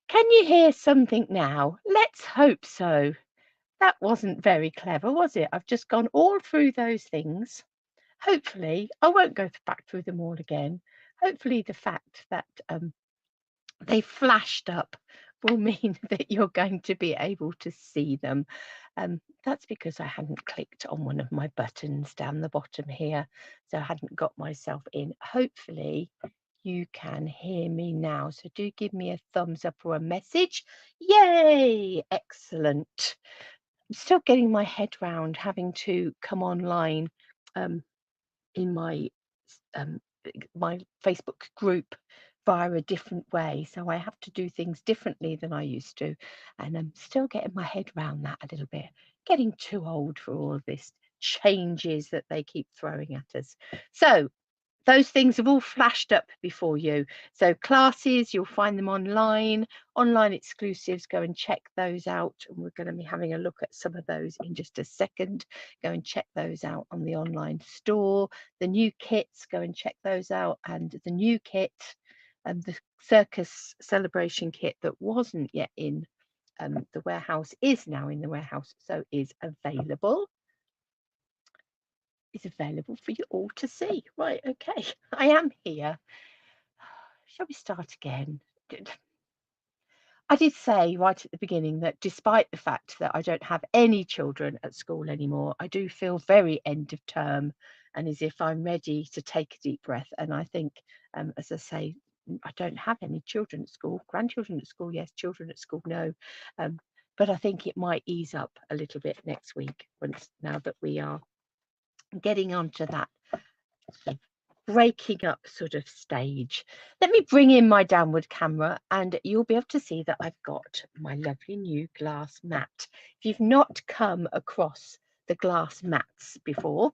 Can you hear something now? Let's hope so. That wasn't very clever, was it? I've just gone all through those things. Hopefully, I won't go back through them all again. Hopefully, the fact that they flashed up will mean that you're going to be able to see them. That's because I hadn't clicked on one of my buttons down the bottom here, so I hadn't got myself in. Hopefully, you can hear me now. So do give me a thumbs up or a message. Yay! Excellent. I'm still getting my head round having to come online um, in um, my Facebook group via a different way. So I have to do things differently than I used to. And I'm still getting my head around that a little bit. Getting too old for all of this changes that they keep throwing at us. So those things have all flashed up before you. So classes, you'll find them online exclusives, go and check those out. And we're going to be having a look at some of those in just a second. Go and check those out on the online store. The new kits, go and check those out. And the new kit, the circus celebration kit that wasn't yet in the warehouse is now in the warehouse, so is available. Is available for you all to see. Right, okay, I am here. Shall we start again? I did say right at the beginning that despite the fact that I don't have any children at school anymore, I do feel very end of term and as if I'm ready to take a deep breath. And I think, as I say, I don't have any children at school, grandchildren at school, yes, children at school, no. But I think it might ease up a little bit next week now that we are getting onto that breaking up sort of stage. Let me bring in my downward camera and you'll be able to see that I've got my lovely new glass mat. If you've not come across the glass mats before,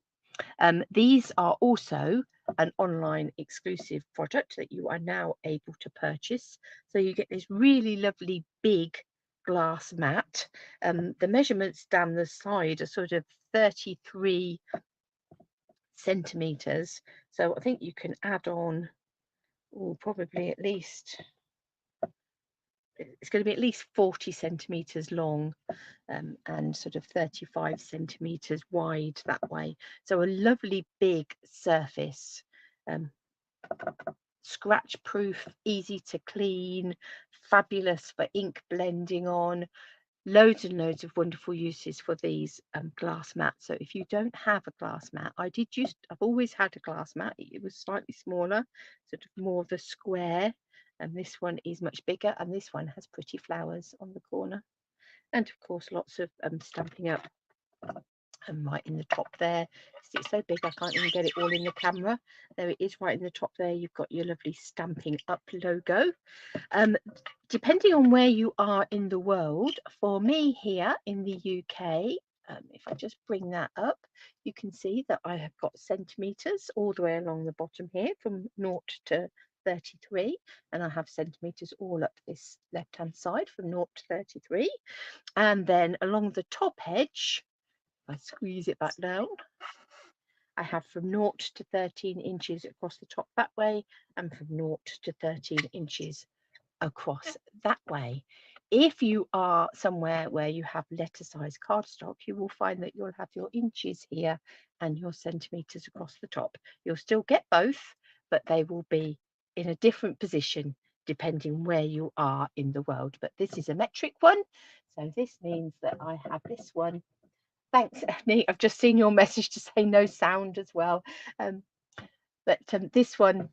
these are also an online exclusive product that you are now able to purchase. So you get this really lovely big glass mat. The measurements down the side are sort of 33 centimeters. So I think you can add on, probably at least, it's going to be at least 40 centimeters long and sort of 35 centimeters wide that way. So a lovely big surface, scratch proof, easy to clean, fabulous for ink blending on. Loads and loads of wonderful uses for these glass mats. So if you don't have a glass mat, I've always had a glass mat. It was slightly smaller, sort of more of a square, and this one is much bigger, and this one has pretty flowers on the corner, and of course lots of stamping up. And right in the top there, it's so big I can't even get it all in the camera. There it is, right in the top there. You've got your lovely Stamping Up logo. Depending on where you are in the world, for me here in the UK, if I just bring that up, you can see that I have got centimetres all the way along the bottom here from 0 to 33, and I have centimetres all up this left hand side from 0 to 33, and then along the top edge, if I squeeze it back down, I have from 0 to 13 inches across the top that way, and from 0 to 13 inches across that way. If you are somewhere where you have letter size cardstock, you will find that you'll have your inches here and your centimetres across the top. You'll still get both, but they will be in a different position depending where you are in the world. But this is a metric one, so this means that I have this one. Thanks, Annie. I've just seen your message to say no sound as well. But this one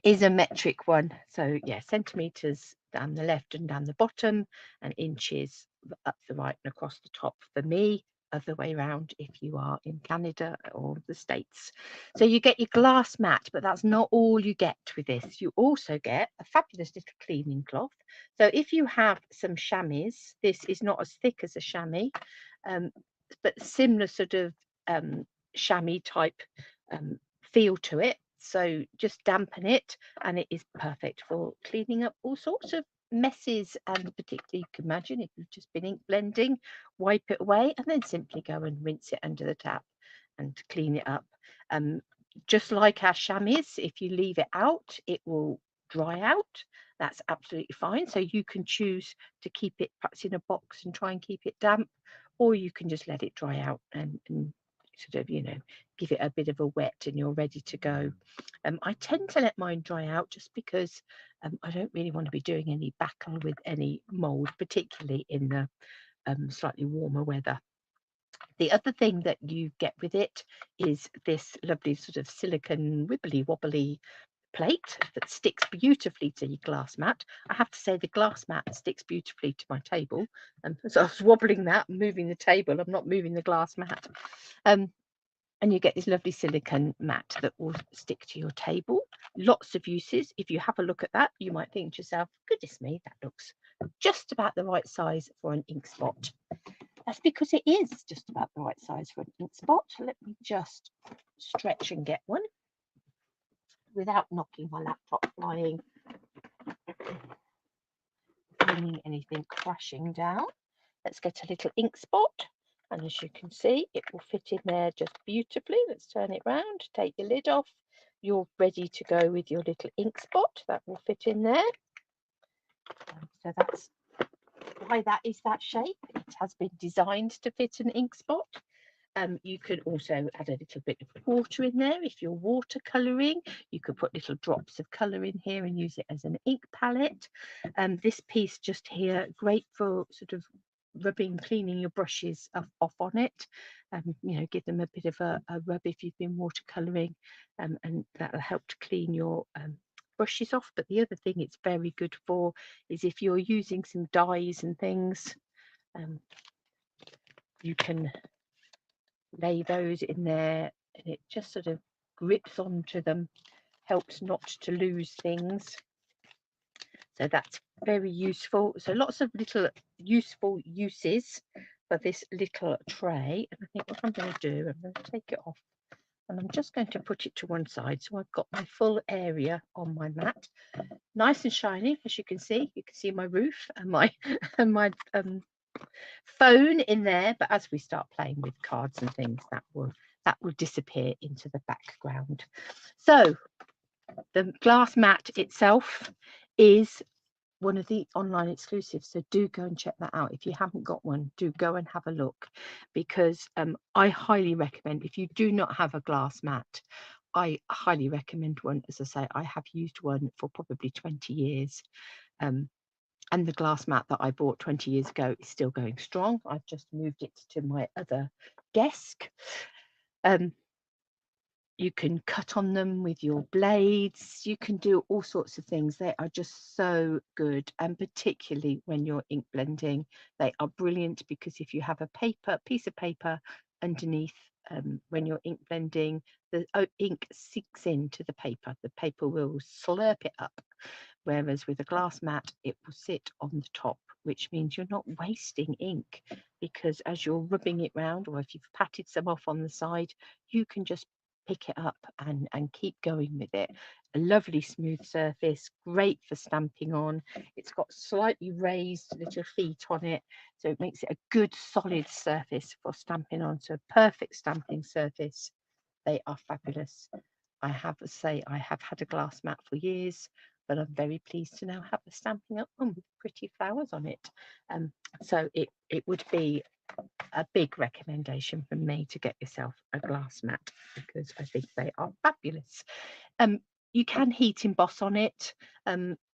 is a metric one. So yeah, centimetres down the left and down the bottom, and inches up the right and across the top for me. Other way around if you are in Canada or the States. So you get your glass mat, but that's not all you get with this. You also get a fabulous little cleaning cloth. So if you have some chamois, this is not as thick as a chamois, but similar sort of chamois type feel to it. So just dampen it and it is perfect for cleaning up all sorts of messes, and particularly you can imagine if you've just been ink blending, wipe it away and then simply go and rinse it under the tap and clean it up. Just like our chamois, if you leave it out, it will dry out, that's absolutely fine. So you can choose to keep it perhaps in a box and try and keep it damp, or you can just let it dry out and sort of, give it a bit of a wet and you're ready to go. I tend to let mine dry out just because I don't really want to be doing any battle with any mold, particularly in the slightly warmer weather. The other thing that you get with it is this lovely sort of silicone wibbly wobbly plate that sticks beautifully to your glass mat. I have to say the glass mat sticks beautifully to my table, and so I was wobbling that, moving the table. I'm not moving the glass mat. And you get this lovely silicone mat that will stick to your table. Lots of uses. If you have a look at that, you might think to yourself, goodness me, that looks just about the right size for an ink spot. That's because it is just about the right size for an ink spot. Let me just stretch and get one without knocking my laptop flying, bringing anything crashing down. Let's get a little ink spot. And as you can see, it will fit in there just beautifully. Let's turn it round, take your lid off. You're ready to go with your little ink spot. That will fit in there. So that's why that is that shape. It has been designed to fit an ink spot. You could also add a little bit of water in there if you're watercolouring. You could put little drops of colour in here and use it as an ink palette. This piece just here, great for sort of rubbing, cleaning your brushes off on it. Give them a bit of a rub if you've been watercolouring, and that'll help to clean your brushes off. But the other thing it's very good for is if you're using some dyes and things, you can lay those in there and it just sort of grips onto them, helps not to lose things. So that's very useful. So lots of little useful uses for this little tray. And I think what I'm going to do, I'm going to take it off and I'm just going to put it to one side. So I've got my full area on my mat, nice and shiny, as you can see. You can see my roof and my phone in there. But as we start playing with cards and things, that will disappear into the background. So the glass mat itself is one of the online exclusives, so do go and check that out. If you haven't got one, do go and have a look, because I highly recommend, if you do not have a glass mat, I highly recommend one. As I say, I have used one for probably 20 years, and the glass mat that I bought 20 years ago is still going strong. I've just moved it to my other desk. You can cut on them with your blades. You can do all sorts of things. They are just so good. And particularly when you're ink blending, they are brilliant, because if you have a piece of paper underneath, when you're ink blending, the ink sinks into the paper will slurp it up. Whereas with a glass mat, it will sit on the top, which means you're not wasting ink, because as you're rubbing it round, or if you've patted some off on the side, you can just pick it up and keep going with it. A lovely smooth surface, great for stamping on. It's got slightly raised little feet on it, so it makes it a good solid surface for stamping on. So perfect stamping surface. They are fabulous. I have to say, I have had a glass mat for years, but I'm very pleased to now have the Stampin' Up one with pretty flowers on it. So it would be a big recommendation from me to get yourself a glass mat, because I think they are fabulous. You can heat emboss on it.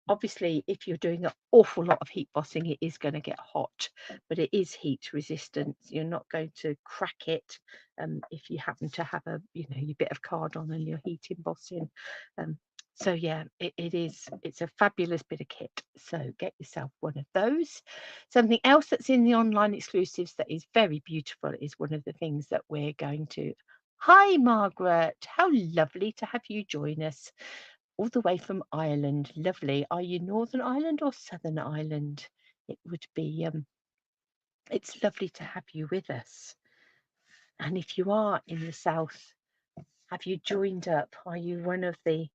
Obviously, if you're doing an awful lot of heat embossing, it is going to get hot, but it is heat resistant. You're not going to crack it if you happen to have your bit of card on and you're heat embossing. So yeah, it's a fabulous bit of kit. So get yourself one of those. Something else that's in the online exclusives that is very beautiful is one of the things that we're going to. Hi, Margaret. How lovely to have you join us all the way from Ireland. Lovely. Are you Northern Ireland or Southern Ireland? It would be, it's lovely to have you with us. And if you are in the South, have you joined up? Are you one of the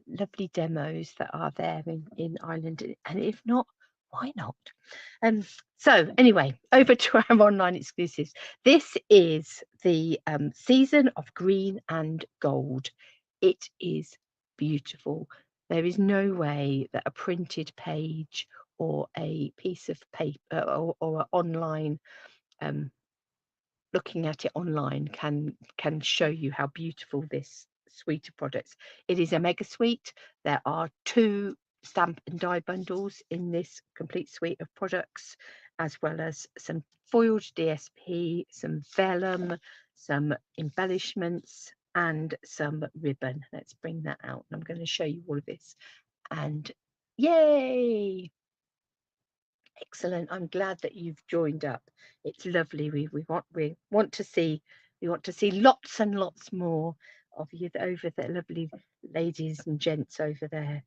lovely demos that are there in Ireland? And if not, why not? So anyway, over to our online exclusives. This is the season of green and gold. It is beautiful. There is no way that a printed page or a piece of paper or an online looking at it online can show you how beautiful this suite of products. It is a mega suite. There are 2 stamp and die bundles in this complete suite of products, as well as some foiled DSP, some vellum, some embellishments, and some ribbon. Let's bring that out. I'm going to show you all of this. And yay! Excellent. I'm glad that you've joined up. It's lovely. We want to see lots and lots more of you over there, lovely ladies and gents over there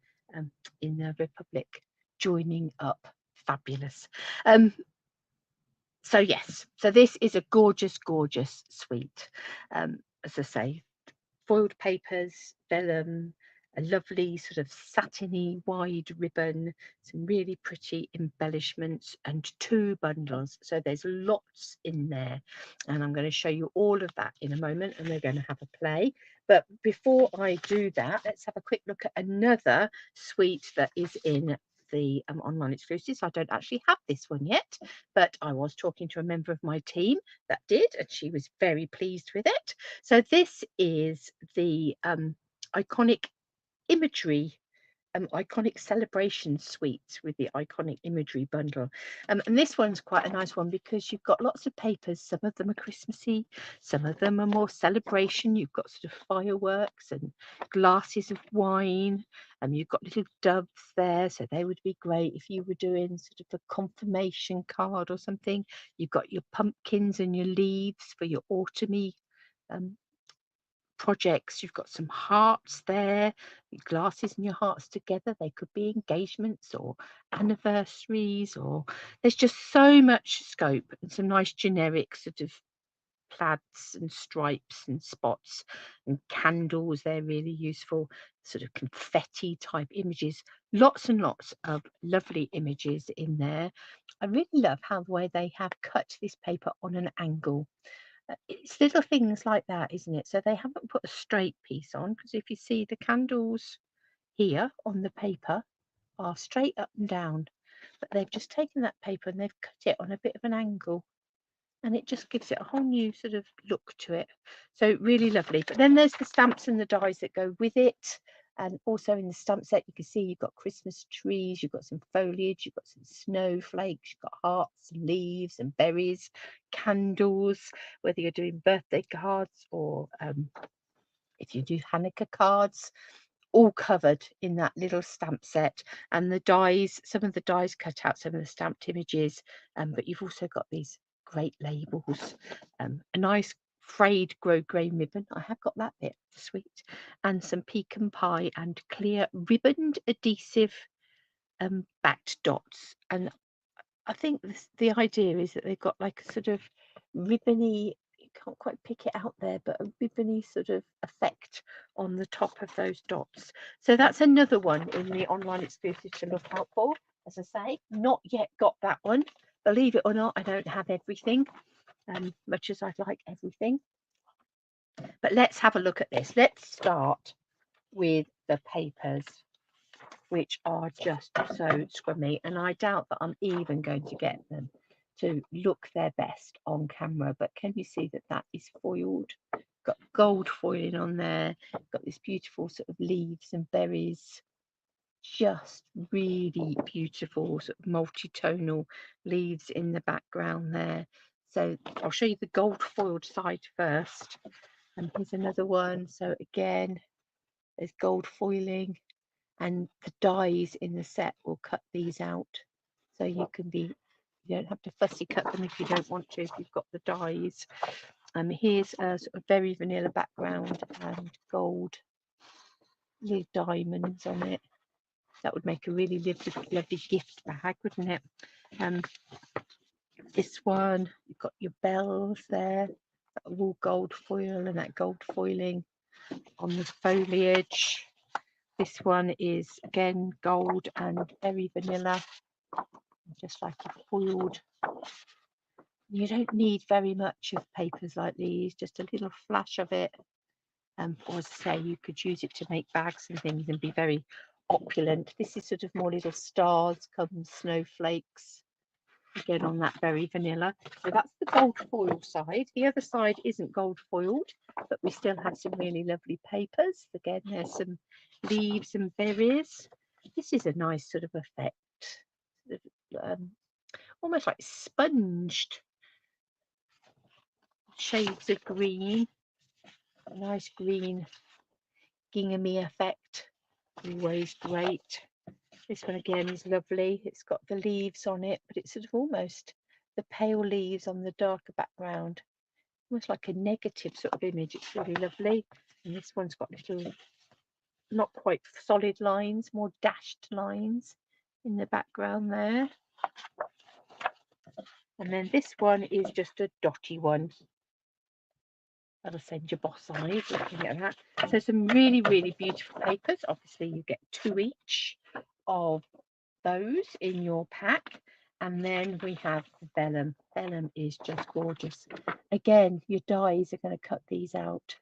in the Republic joining up. Fabulous. So yes, so this is a gorgeous, gorgeous suite. As I say, foiled papers, vellum, a lovely sort of satiny wide ribbon, some really pretty embellishments, and 2 bundles. So there's lots in there, and I'm going to show you all of that in a moment, and we're going to have a play. But before I do that, let's have a quick look at another suite that is in the online exclusives. I don't actually have this one yet, but I was talking to a member of my team that did, and she was very pleased with it. So this is the iconic imagery, iconic celebration suite with the iconic imagery bundle. And this one's quite a nice one because you've got lots of papers. Some of them are Christmassy, some of them are more celebration. You've got sort of fireworks and glasses of wine, and you've got little doves there, so they would be great if you were doing sort of a confirmation card or something. You've got your pumpkins and your leaves for your autumny projects. You've got some hearts there, your glasses and your hearts together. They could be engagements or anniversaries, or there's just so much scope, and some nice generic sort of plaids and stripes and spots and candles. They're really useful, sort of confetti type images. Lots and lots of lovely images in there. I really love how the way they have cut this paper on an angle. It's little things like that, isn't it? So they haven't put a straight piece on, because if you see, the candles here on the paper are straight up and down, but they've just taken that paper and they've cut it on a bit of an angle, and it just gives it a whole new sort of look to it. So really lovely. But then there's the stamps and the dies that go with it. And also in the stamp set, you can see you've got Christmas trees, you've got some foliage, you've got some snowflakes, you've got hearts and leaves and berries, candles, whether you're doing birthday cards or if you do Hanukkah cards, all covered in that little stamp set. And the dies, some of the dies cut out some of the stamped images, but you've also got these great labels, a nice frayed grosgrain ribbon. I have got that bit, sweet, and some pecan pie and clear ribboned adhesive backed dots. And I think the idea is that they've got like a sort of ribbony, you can't quite pick it out there, but a ribbony sort of effect on the top of those dots. So that's another one in the online exclusive to look out for. As I say, not yet got that one. Believe it or not, I don't have everything, much as I'd like everything. But let's have a look at this. Let's start with the papers, which are just so scrummy, and I doubt that I'm even going to get them to look their best on camera. But can you see that that is foiled? Got gold foiling on there, got this beautiful sort of leaves and berries, just really beautiful sort of multi-tonal leaves in the background there. So I'll show you the gold foiled side first, and here's another one. So again, there's gold foiling, and the dies in the set will cut these out, so you don't have to fussy cut them if you don't want to, if you've got the dies. Here's a sort of very vanilla background and gold little diamonds on it. That would make a really lovely gift bag, wouldn't it? This one, you've got your bells there, that are all gold foil, and that gold foiling on the foliage. This one is again gold and very vanilla, just like a foiled. You don't need very much of papers like these, just a little flash of it. Or as I say, you could use it to make bags and things and be very opulent. This is sort of more little stars, come snowflakes. Again, on that very vanilla. So that's the gold foil side. The other side isn't gold foiled, but we still have some really lovely papers. Again, there's some leaves and berries. This is a nice sort of effect, sort of, almost like sponged shades of green. A nice green ginghamy effect, always great. This one again is lovely. It's got the leaves on it, but it's sort of almost the pale leaves on the darker background, almost like a negative sort of image. It's really lovely. And this one's got little, not quite solid lines, more dashed lines in the background there. And then this one is just a dotty one. That'll send your boss eyes looking at that. So some really, really beautiful papers. Obviously, you get 2 each of those in your pack. And then we have the vellum. Vellum is just gorgeous. Again, your dies are going to cut these out.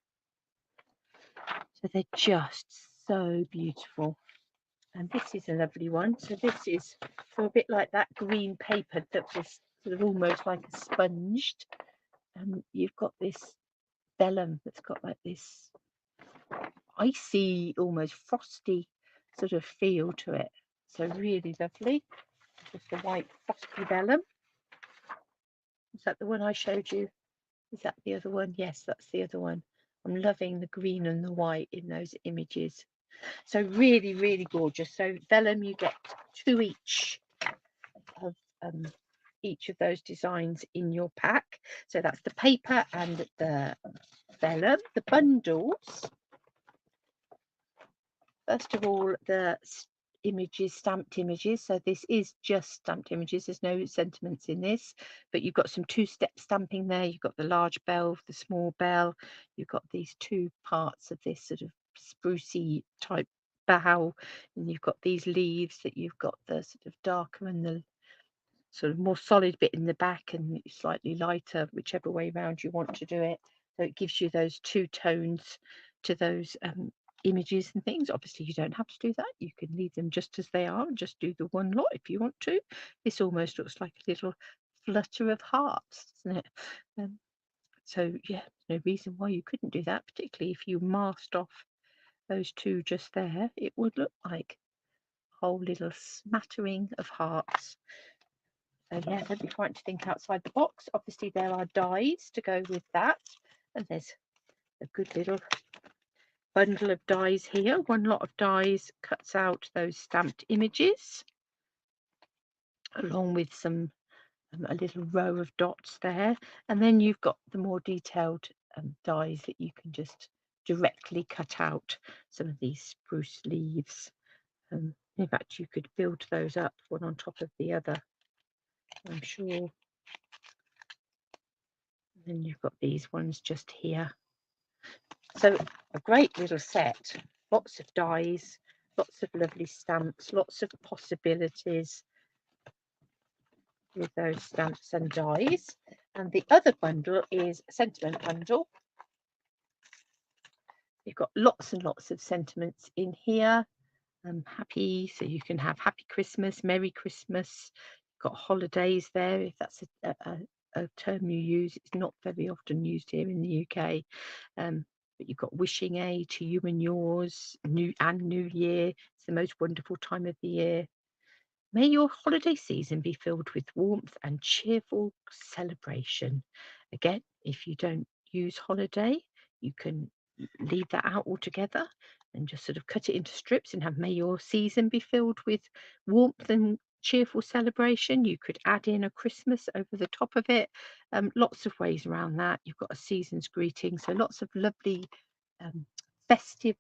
So they're just so beautiful. And this is a lovely one. So this is so a bit like that green paper that was sort of almost like a sponged. And you've got this vellum that's got like this icy, almost frosty sort of feel to it. So really lovely. Just a white frosty vellum. Is that the one I showed you? Is that the other one? Yes, that's the other one. I'm loving the green and the white in those images. So really, really gorgeous. So vellum, you get 2 each of each of those designs in your pack. So that's the paper and the vellum. The bundles, first of all, the images, stamped images. So this is just stamped images. There's no sentiments in this, but you've got some 2-step stamping there. You've got the large bell, the small bell. You've got these 2 parts of this sort of sprucey type bough, and you've got these leaves that you've got the sort of darker and the sort of more solid bit in the back and slightly lighter, whichever way round you want to do it. So it gives you those 2 tones to those images and things. Obviously, you don't have to do that. You can leave them just as they are and just do the one lot if you want to. This almost looks like a little flutter of hearts, doesn't it? So yeah, no reason why you couldn't do that, particularly if you masked off those 2 just there. It would look like a whole little smattering of hearts. So yeah, don't be frightened to think outside the box. Obviously, there are dies to go with that. And there's a good little bundle of dies here. One lot of dies cuts out those stamped images, along with some a little row of dots there. And then you've got the more detailed dies that you can just directly cut out some of these spruce leaves. In fact, you could build those up one on top of the other, I'm sure. And then you've got these ones just here. So a great little set, lots of dies, lots of lovely stamps, lots of possibilities with those stamps and dies. And the other bundle is a sentiment bundle. You've got lots and lots of sentiments in here. Happy, so you can have Happy Christmas, Merry Christmas. You've got holidays there, if that's a term you use. It's not very often used here in the UK. But you've got wishing a to you and yours, new year. It's the most wonderful time of the year. May your holiday season be filled with warmth and cheerful celebration. Again, if you don't use holiday, you can leave that out altogether and just sort of cut it into strips and have may your season be filled with warmth and cheerful celebration. You could add in a Christmas over the top of it. Lots of ways around that. You've got a season's greeting, so lots of lovely festive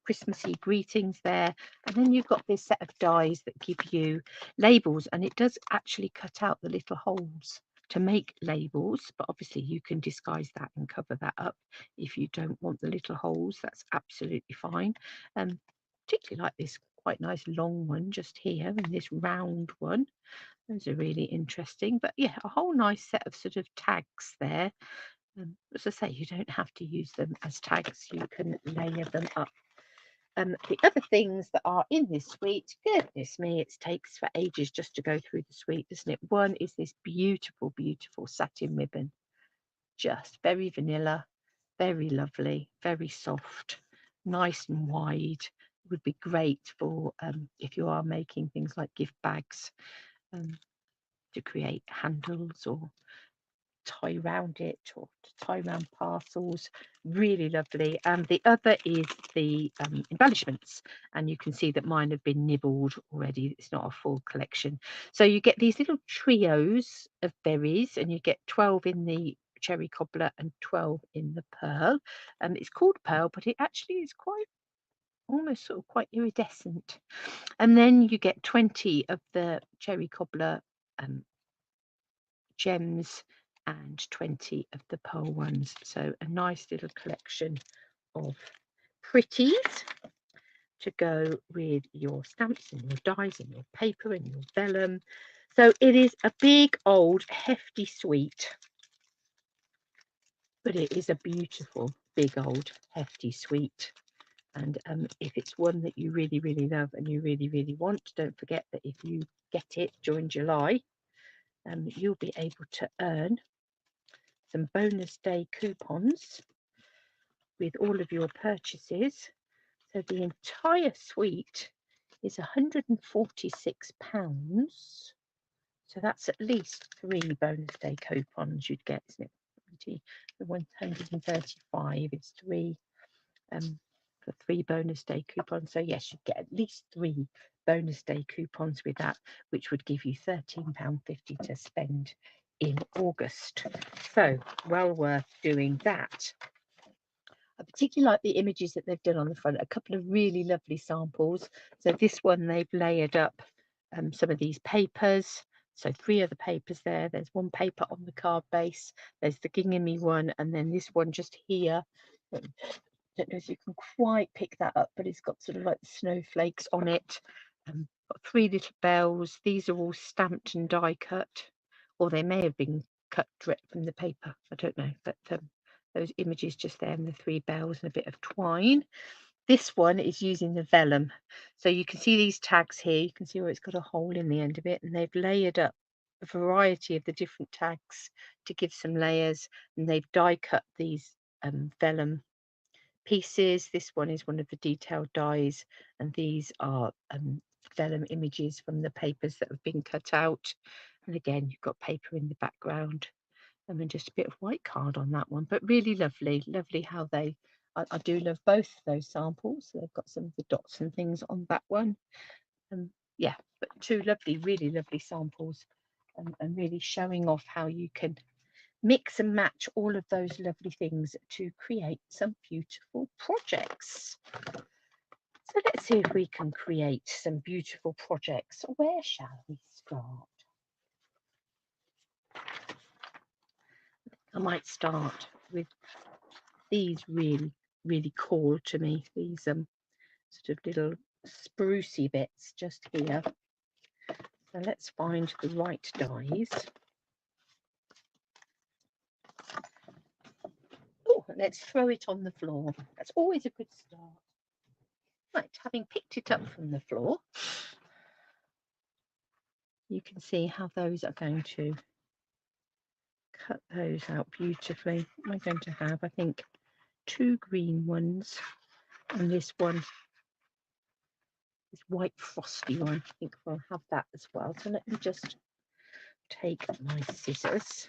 Christmassy greetings there. And then you've got this set of dies that give you labels, and it does actually cut out the little holes to make labels, but obviously you can disguise that and cover that up if you don't want the little holes. That's absolutely fine. Particularly like this quite nice long one just here and this round one. Those are really interesting. But yeah, a whole nice set of sort of tags there. As I say, you don't have to use them as tags. You can layer them up The other things that are in this suite, goodness me, it takes for ages just to go through the suite, doesn't it? One is this beautiful, beautiful satin ribbon, just very vanilla, very lovely, very soft, nice and wide. Would be great for if you are making things like gift bags, to create handles or tie around it, or to tie around parcels. Really lovely. And the other is the embellishments, and you can see that mine have been nibbled already. It's not a full collection. So you get these little trios of berries, and you get 12 in the cherry cobbler and 12 in the pearl. It's called pearl, but it actually is quite almost sort of quite iridescent. And then you get 20 of the cherry cobbler gems and 20 of the pearl ones. So a nice little collection of pretties to go with your stamps and your dies and your paper and your vellum. So it is a big, old, hefty suite, but it is a beautiful, big, old, hefty suite. And if it's one that you really, really love and you really, really want, don't forget that if you get it during July, you'll be able to earn some bonus day coupons with all of your purchases. So the entire suite is £146. So that's at least 3 bonus day coupons you'd get, isn't it? 135 is 3 for 3 bonus day coupons. So yes, you'd get at least 3 bonus day coupons with that, which would give you £13.50 to spend in August. So well worth doing that. I particularly like the images that they've done on the front. A couple of really lovely samples. So this one, they've layered up some of these papers. So 3 of the papers there. There's one paper on the card base. There's the ginghamy one, and then this one just here. I don't know if you can quite pick that up, but it's got sort of like snowflakes on it. Got 3 little bells. These are all stamped and die cut, or they may have been cut direct from the paper. I don't know, but those images just there, and the 3 bells and a bit of twine. This one is using the vellum. So you can see these tags here. You can see where it's got a hole in the end of it, and they've layered up a variety of the different tags to give some layers, and they've die cut these vellum pieces. This one is one of the detailed dies, and these are vellum images from the papers that have been cut out. And again, you've got paper in the background, and then just a bit of white card on that one. But really lovely, lovely how they, I do love both of those samples. So they've got some of the dots and things on that one. Yeah, but 2 lovely, really lovely samples, and really showing off how you can mix and match all of those lovely things to create some beautiful projects. So let's see if we can create some beautiful projects. Where shall we start? I might start with these really, really cool to me. These sort of little sprucey bits just here. So let's find the right dies. Oh, let's throw it on the floor. That's always a good start. Right, having picked it up from the floor, you can see how those are going to cut those out beautifully. What am I going to have? I think 2 green ones, and this one, this white frosty one. I think we'll have that as well. So let me just take my scissors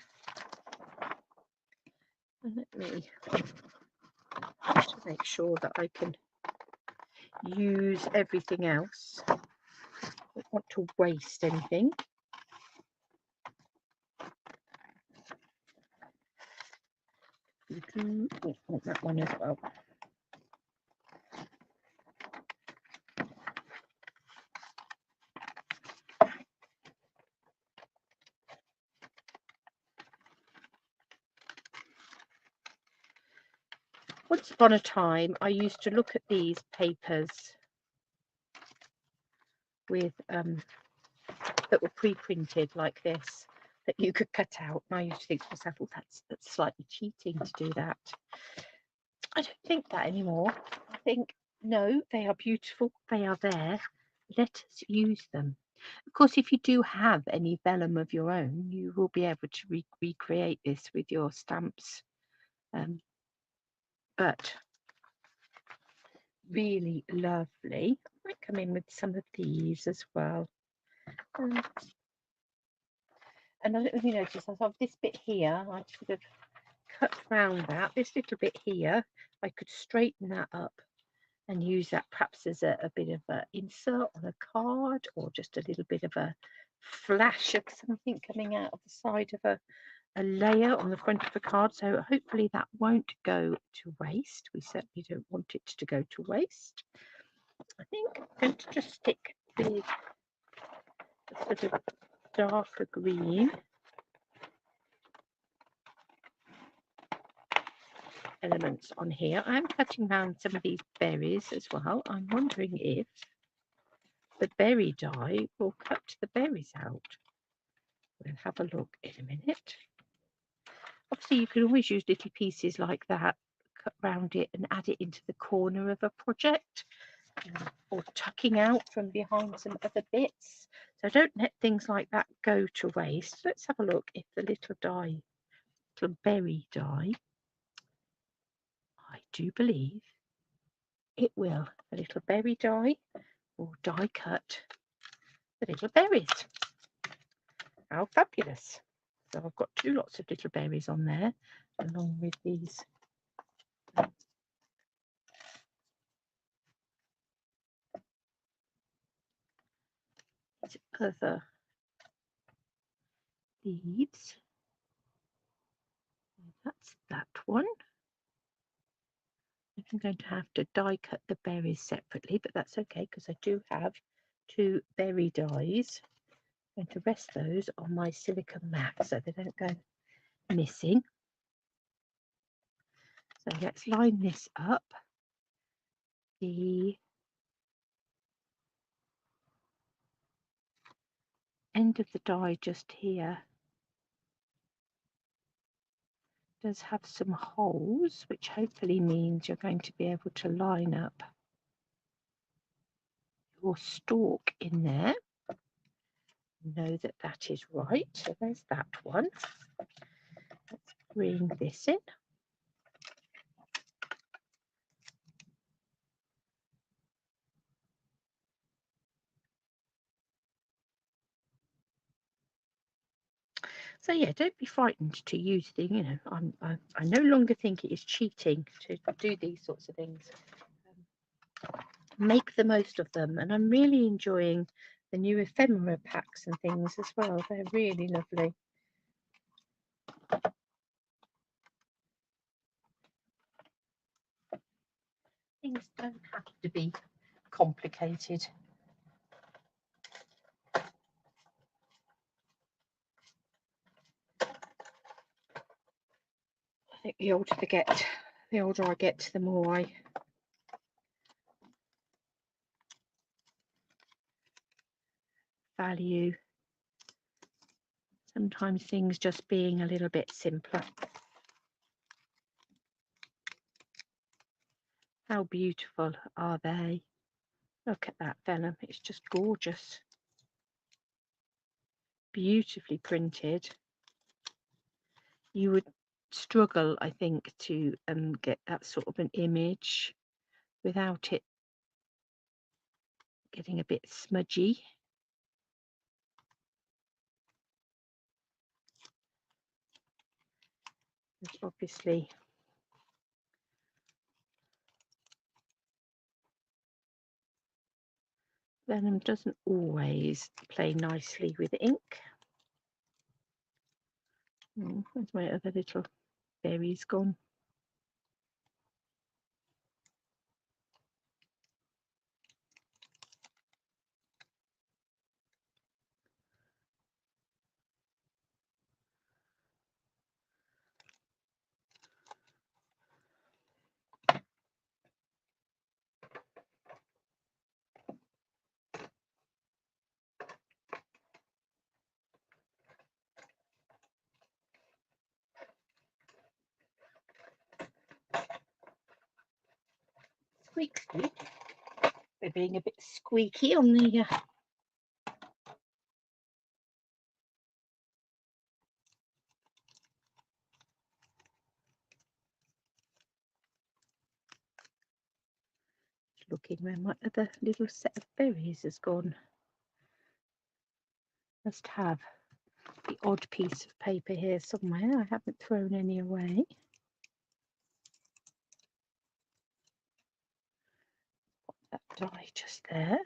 and let me just make sure that I can use everything else. I don't want to waste anything. Oh, I want that one as well. Once upon a time, I used to look at these papers with that were pre-printed like this, that you could cut out, and I used to think to myself, oh, that's slightly cheating to do that. I don't think that anymore. I think No, they are beautiful. They are there. Let us use them. Of course, if you do have any vellum of your own, you will be able to recreate this with your stamps. Um, but really lovely. I might come in with some of these as well. Um, and I don't know if you notice, I have this bit here. I could have cut round that. This little bit here, I could straighten that up and use that perhaps as a bit of an insert on a card, or just a little bit of a flash of something coming out of the side of a layer on the front of the card. So hopefully that won't go to waste. We certainly don't want it to go to waste. I think I'm going to just stick the sort of darker green elements on here. I'm cutting around some of these berries as well. I'm wondering if the berry dye will cut the berries out. We'll have a look in a minute. Obviously, you can always use little pieces like that, cut round it and add it into the corner of a project, or tucking out from behind some other bits. So don't let things like that go to waste. Let's have a look if the little berry dye, I do believe it will. A little berry dye will die cut the little berries. How fabulous. So I've got two lots of little berries on there, along with these other leaves. That's that one. I'm going to have to die cut the berries separately, but that's okay because I do have two berry dies. I'm going to rest those on my silicone mat so they don't go missing. So let's line this up. The end of the die just here does have some holes, which hopefully means you're going to be able to line up your stalk in there. Know that that is right. So there's that one. Let's bring this in. So yeah, don't be frightened to use the, I no longer think it is cheating to do these sorts of things. Make the most of them, and I'm really enjoying the new ephemera packs and things as well. They're really lovely. Things don't have to be complicated. I think the older I get, the more I value sometimes things just being a little bit simpler. How beautiful are they? Look at that vellum, it's just gorgeous. Beautifully printed. You would struggle, I think, to get that sort of an image without it getting a bit smudgy. There's obviously vellum doesn't always play nicely with ink. Where's my other little berries gone? squeak squeak. They're being a bit squeaky on the looking where my other little set of berries has gone. Must have the odd piece of paper here somewhere. I haven't thrown any away. Pop that die just there.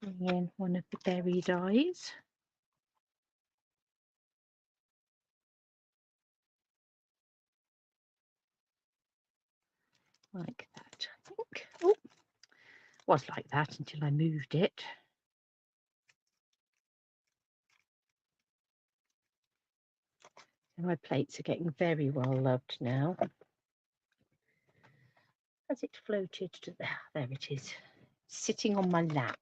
Bring in one of the berry dies. Like that, I think. Oh, was like that until I moved it. And my plates are getting very well loved now. Has it floated to there? There it is, sitting on my lap.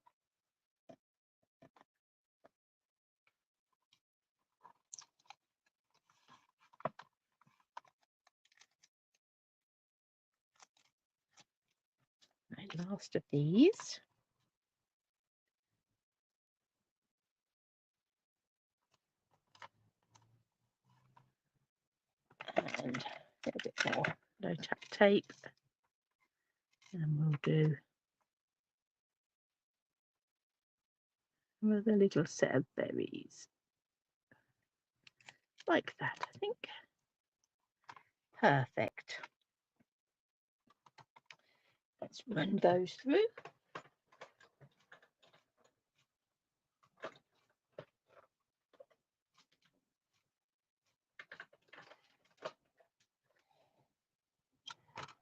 Right, last of these. And a little bit more low tack tape. And we'll do another little set of berries. Like that, I think. Perfect. Let's run those through.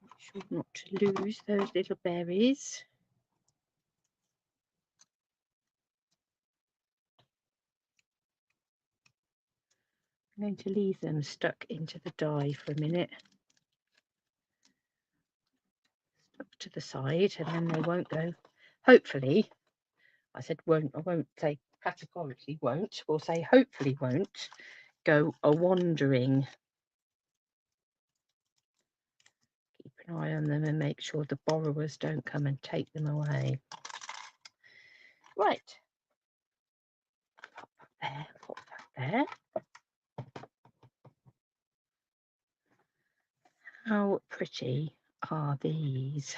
Make sure not to lose those little berries. I'm going to leave them stuck into the die for a minute. Stuck to the side, and then they won't go. Hopefully, I said won't, I won't say categorically won't, we'll say hopefully won't go a-wandering. Keep an eye on them and make sure the borrowers don't come and take them away. Right. Pop that there, pop that there. How pretty are these?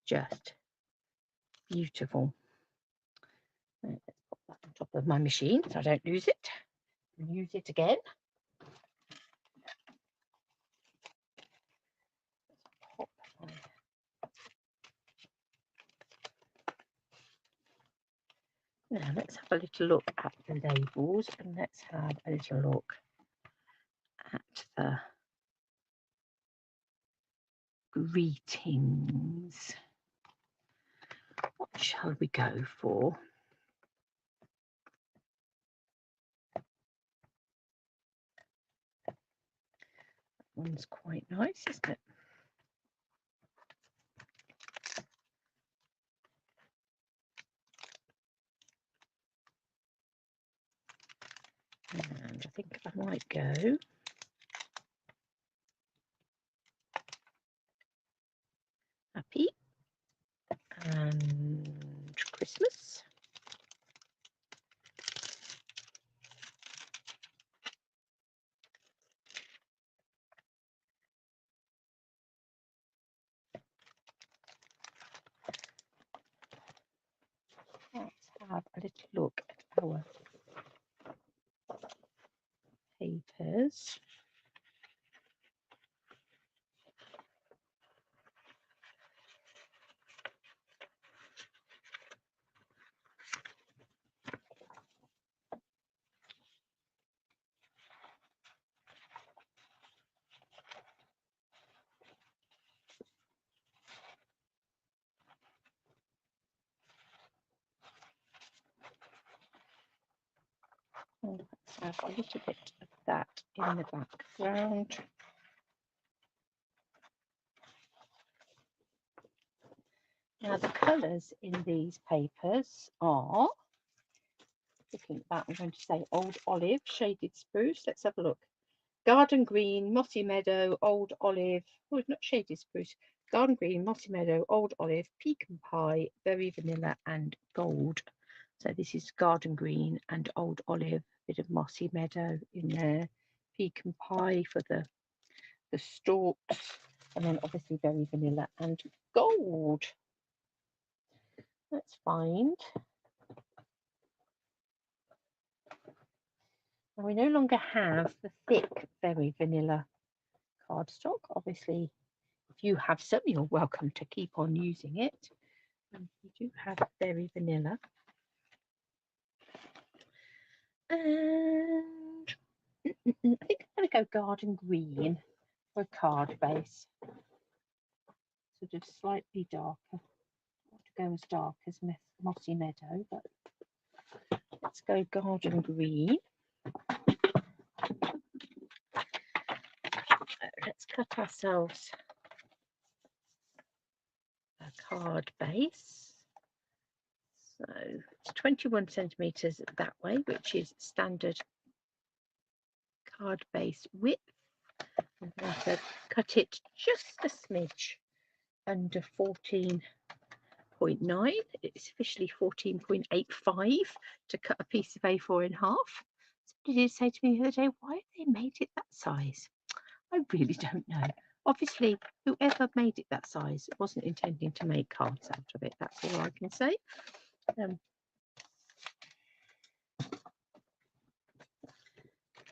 Just beautiful. Let's put that on top of my machine so I don't lose it. Use it again. Pop my... Now let's have a little look at the labels, and let's have a little look at the greetings. What shall we go for? That one's quite nice, isn't it? And I think I might go happy and Christmas. Let's have a little look at our papers. And let's have a little bit of that in the background. Now the colours in these papers are, looking at that, I'm going to say old olive, shaded spruce. Let's have a look. Garden green, mossy meadow, old olive. Oh, it's not shaded spruce. Garden green, mossy meadow, old olive, pecan pie, berry vanilla, and gold. So this is garden green and old olive, bit of mossy meadow in there, pecan pie for the stalks, and then obviously berry vanilla and gold. Let's find. Now we no longer have the thick berry vanilla cardstock. Obviously, if you have some, you're welcome to keep on using it. And we do have berry vanilla. And I think I'm going to go garden green for a card base. Sort of slightly darker. Not to go as dark as mossy meadow, but let's go garden green. Let's cut ourselves a card base. So it's 21 centimeters that way, which is standard card base width. I'm going to cut it just a smidge under 14.9. It's officially 14.85 to cut a piece of A4 in half. Somebody did say to me the other day, why have they made it that size? I really don't know. Obviously, whoever made it that size wasn't intending to make cards out of it. That's all I can say. I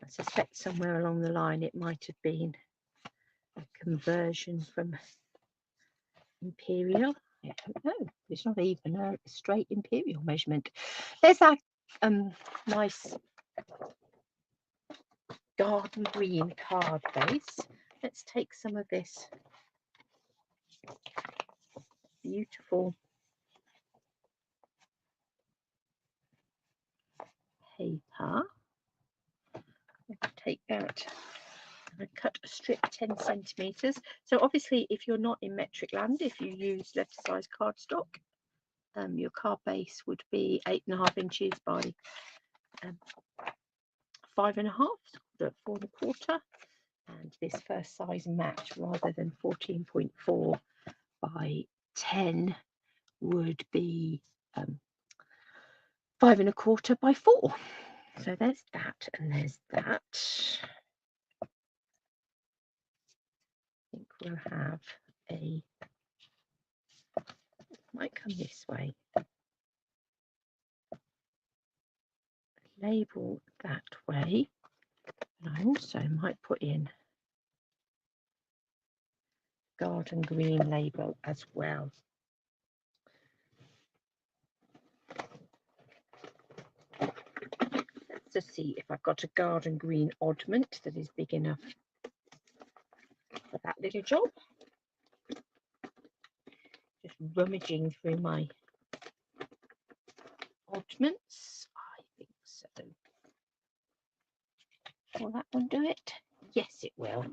suspect somewhere along the line it might have been a conversion from imperial. I don't know. It's not even a straight imperial measurement. There's that nice garden green card base. Let's take some of this beautiful paper. Take that and cut a strip 10 centimeters. So obviously, if you're not in metric land, if you use letter size cardstock, your card base would be 8.5 inches by 5.5, so 4.25, and this first size match rather than 14.4 by 10 would be 5.25 by 4. So there's that, and there's that. I think we'll have a, might come this way, label that way, and I also might put in garden green label as well. Let's just see if I've got a garden green oddment that is big enough for that little job. Just rummaging through my oddments. I think so. Will that one do it? Yes, it will.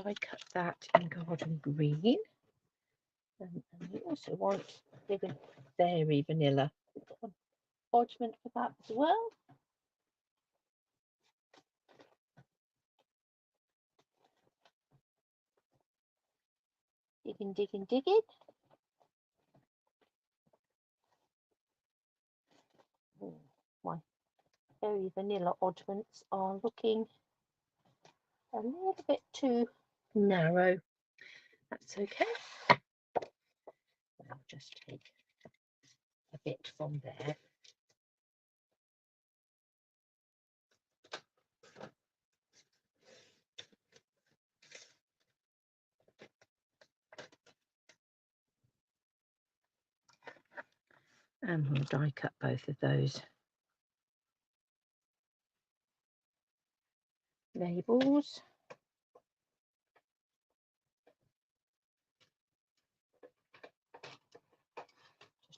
Die cut that in garden green. And we also want a bit of berry vanilla oddment for that as well. Digging, digging, digging. Oh, my berry vanilla oddments are looking a little bit too narrow. That's okay. I'll just take a bit from there. And we'll die cut both of those labels.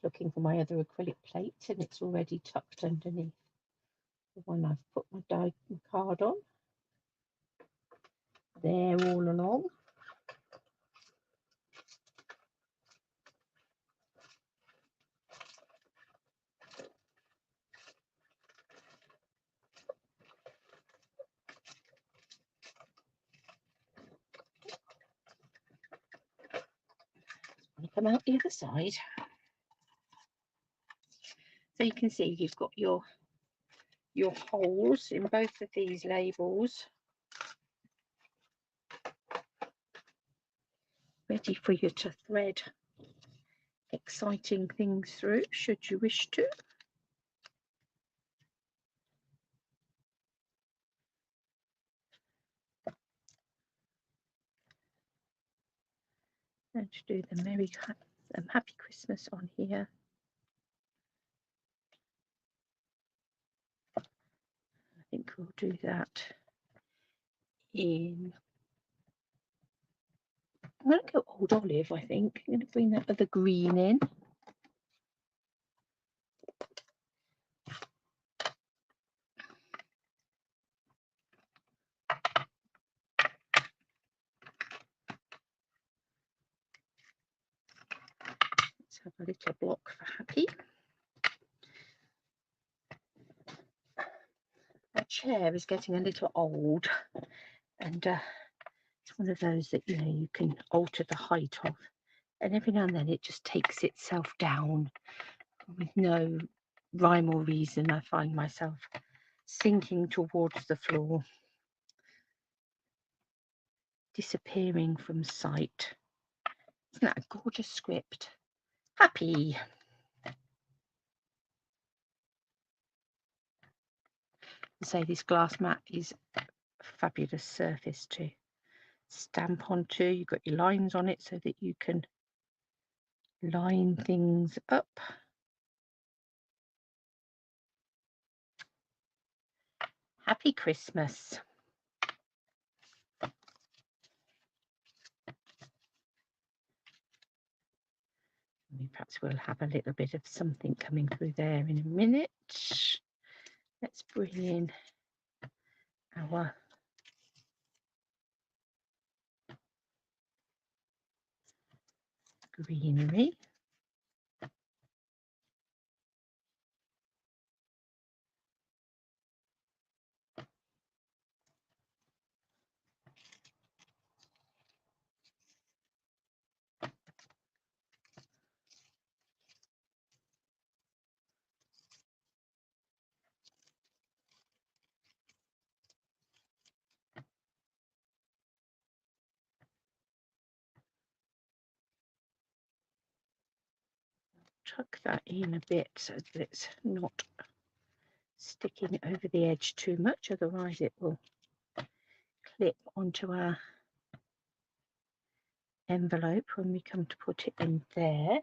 Looking for my other acrylic plate, and it's already tucked underneath the one I've put my die card on. There all along. Come out the other side. So you can see you've got your holes in both of these labels ready for you to thread exciting things through should you wish to. And to do the Happy Christmas on here. I think we'll do that in, I'm going to go Old Olive, I think. I'm going to bring that other green in. Let's have a little block for Happy. My chair is getting a little old, and it's one of those that, you know, you can alter the height of, and every now and then it just takes itself down with no rhyme or reason. I find myself sinking towards the floor, disappearing from sight. Isn't that a gorgeous script? Happy. So this glass mat is a fabulous surface to stamp onto. You've got your lines on it so that you can line things up. Happy Christmas. Perhaps we'll have a little bit of something coming through there in a minute. Let's bring in our greenery. Tuck that in a bit so that it's not sticking over the edge too much, otherwise it will clip onto our envelope when we come to put it in there.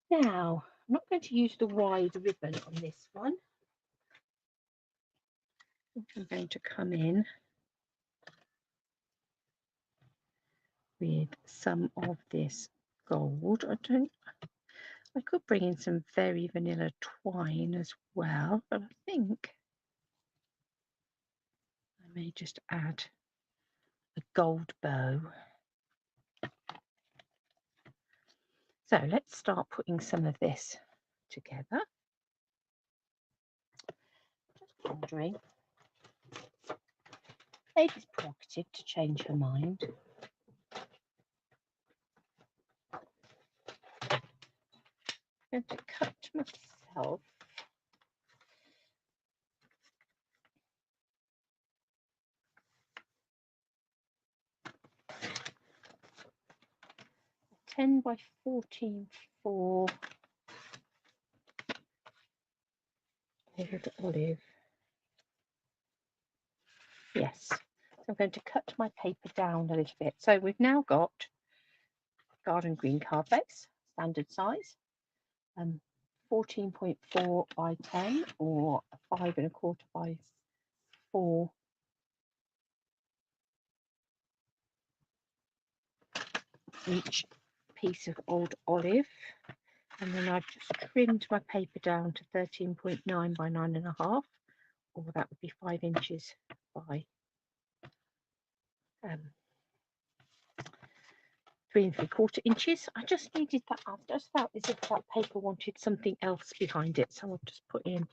Now, I'm not going to use the wide ribbon on this one. I'm going to come in with some of this gold. I could bring in some very vanilla twine as well, but I think I may just add a gold bow. So let's start putting some of this together. Just wondering, lady's prerogative to change her mind. I'm going to cut myself a 10 by 14 for Old Olive. Yes, so I'm going to cut my paper down a little bit. So we've now got garden green card base, standard size, 14.4 by 10 or 5 1/4 by 4. Each piece of Old Olive. And then I've just trimmed my paper down to 13.9 by 9.5, or that would be 5 inches by 3 3/4 inches. I just needed that. I just felt as if that paper wanted something else behind it, so I've just put in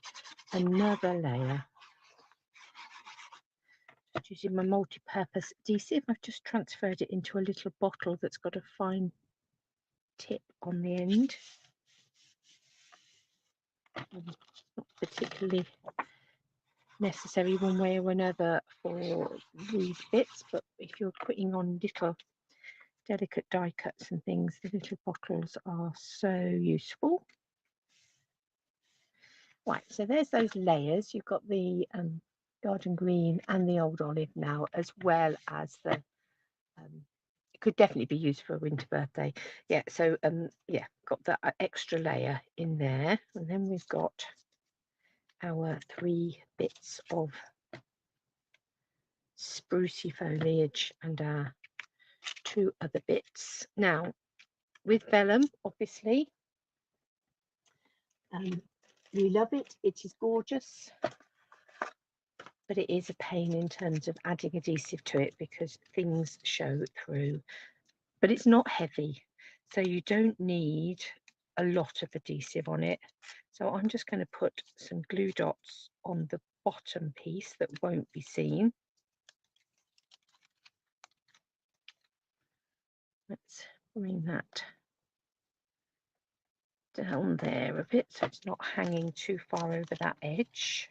another layer. Just using my multi-purpose adhesive, I've just transferred it into a little bottle that's got a fine tip on the end. Not particularly necessary one way or another for these bits, but if you're putting on little delicate die cuts and things, the little bottles are so useful. Right, so there's those layers. You've got the garden green and the old olive now, as well as the it could definitely be used for a winter birthday. Yeah, so yeah, got that extra layer in there, and then we've got our 3 bits of sprucey foliage and our 2 other bits. Now with vellum, obviously, we love it. It is gorgeous, but it is a pain in terms of adding adhesive to it because things show through. But it's not heavy, so you don't need a lot of adhesive on it. So I'm just going to put some glue dots on the bottom piece that won't be seen. Let's bring that down there a bit so it's not hanging too far over that edge.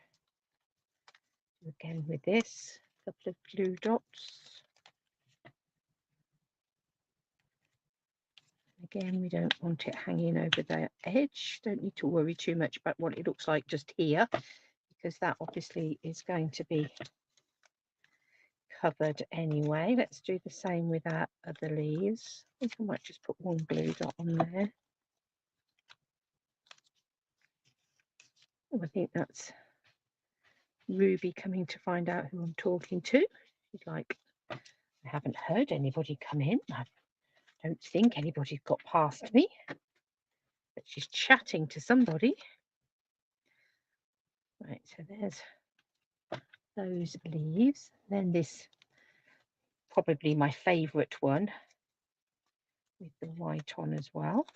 Again with this, a couple of glue dots. Again, we don't want it hanging over the edge. Don't need to worry too much about what it looks like just here, because that obviously is going to be covered anyway. Let's do the same with our other leaves. I think I might just put one glue dot on there. Oh, I think that's Ruby coming to find out who I'm talking to. She's like, I haven't heard anybody come in. I don't think anybody's got past me. But she's chatting to somebody. Right, so there's those leaves. Then this, probably my favourite one, with the white on as well.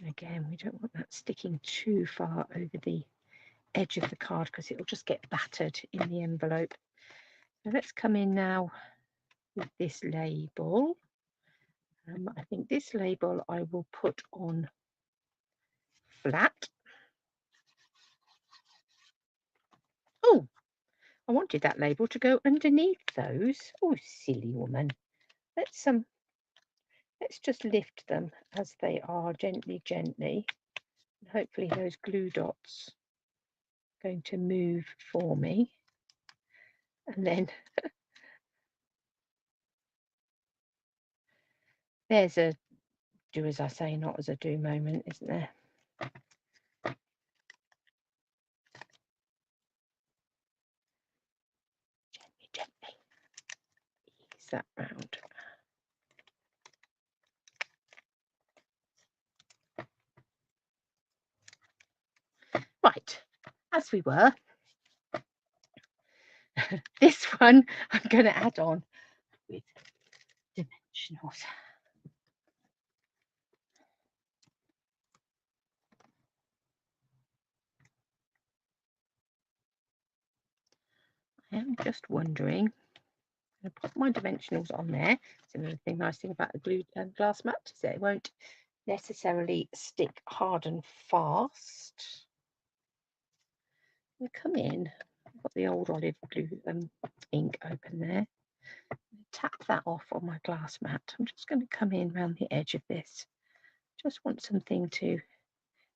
And again, we don't want that sticking too far over the edge of the card because it'll just get battered in the envelope. So let's come in now with this label. I think this label I will put on flat. Oh, I wanted that label to go underneath those. Oh, silly woman. Let's just lift them as they are, gently, gently. And hopefully those glue dots are going to move for me. And then there's a do as I say, not as I do moment, isn't there? Gently, gently ease that round. Right, as we were, this one I'm going to add on with dimensionals. I am just wondering, I'm going to put my dimensionals on there. It's another thing, nice thing about the glue glass mat is that it won't necessarily stick hard and fast. I'm going to come in, I've got the old olive glue ink open there. Tap that off on my glass mat. I'm just going to come in around the edge of this. Just want something to,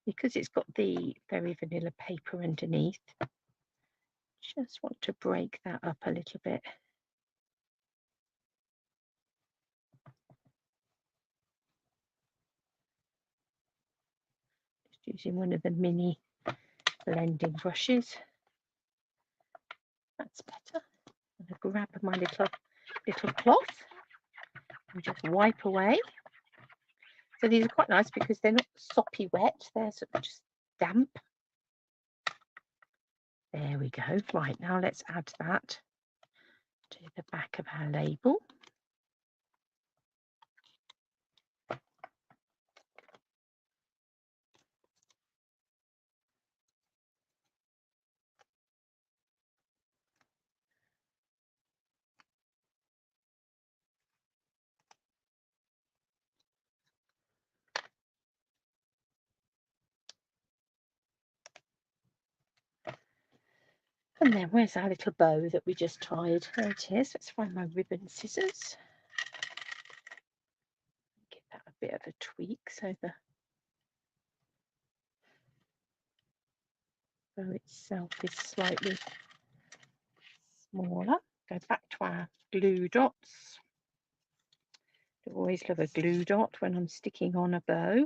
because it's got the very vanilla paper underneath, just want to break that up a little bit. Just using one of the mini blending brushes. That's better. I'm going to grab my little little cloth. We just wipe away. So these are quite nice because they're not soppy wet, they're sort of just damp. There we go. Right, now let's add that to the back of our label. And then where's our little bow that we just tied? There it is. Let's find my ribbon scissors. Give that a bit of a tweak so the bow itself is slightly smaller. Go back to our glue dots. I always love a glue dot when I'm sticking on a bow.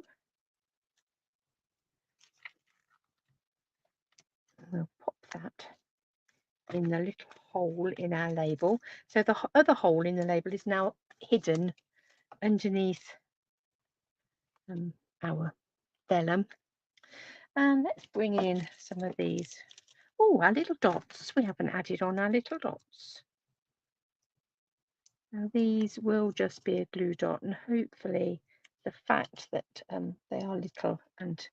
We'll pop that in the little hole in our label. So the other hole in the label is now hidden underneath our vellum. And let's bring in some of these. Oh, our little dots. We haven't added on our little dots. Now these will just be a glue dot, and hopefully the fact that they are little and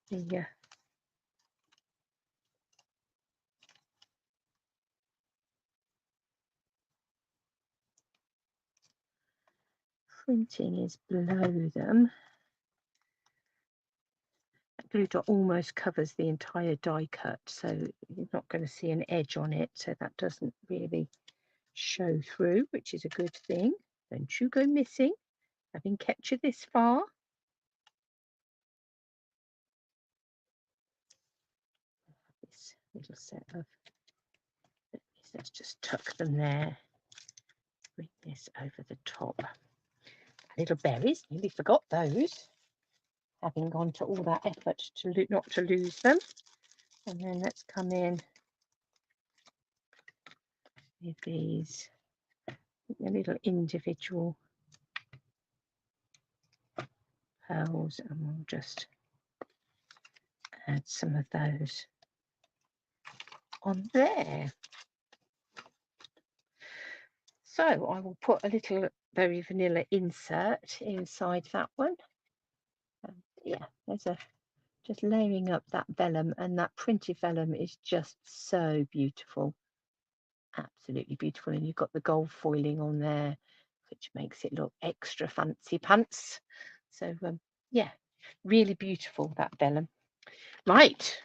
the printing is below them. That glue dot almost covers the entire die cut, so you're not going to see an edge on it, so that doesn't really show through, which is a good thing. Don't you go missing, having kept you this far. This little set of, let's just tuck them there. Bring this over the top. Little berries, nearly forgot those, having gone to all that effort to not to lose them. And then let's come in with these little individual pearls, and we'll just add some of those on there. So I will put a little very vanilla insert inside that one. Yeah, there's a just layering up that vellum, and that printed vellum is just so beautiful, absolutely beautiful. And you've got the gold foiling on there, which makes it look extra fancy pants. So yeah, really beautiful, that vellum. Right,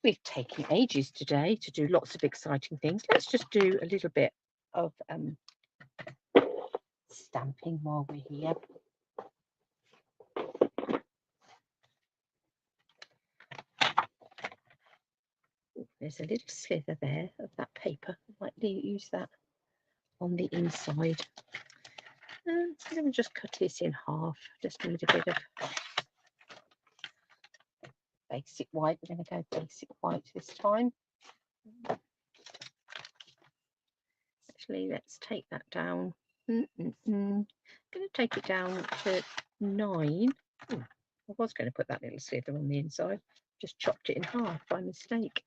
we've taken ages today to do lots of exciting things. Let's just do a little bit of stamping while we're here. There's a little slither there of that paper. I might use that on the inside. Let me just cut this in half. Just need a bit of basic white. We're going to go basic white this time. Actually, let's take that down. I'm going to take it down to 9. I was going to put that little slither on the inside. Just chopped it in half by mistake.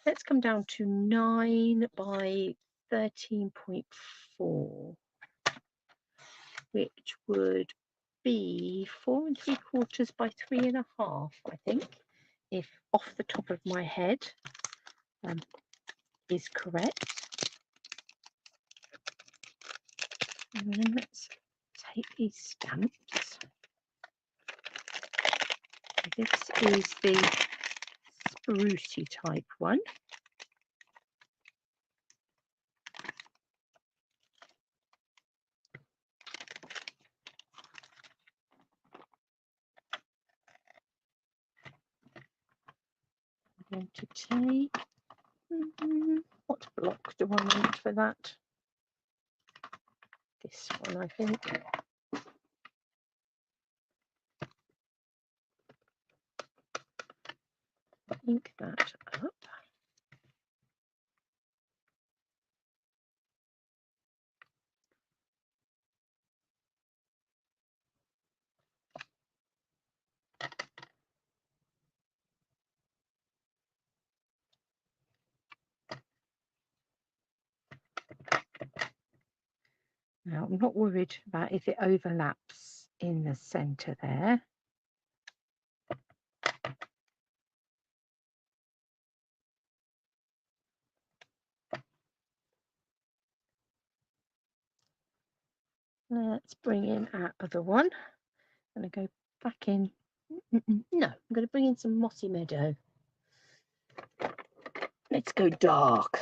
Let's come down to 9 by 13.4, which would be 4 3/4 by 3.5, I think, if off the top of my head is correct. And then let's take these stamps. This is the sprucey type one. I'm going to take, what block do I want for that? This one, I think. Ink that up. Now, I'm not worried about if it overlaps in the centre there. Let's bring in our other one. I'm going to go back in. No, I'm going to bring in some Mossy Meadow. Let's go dark.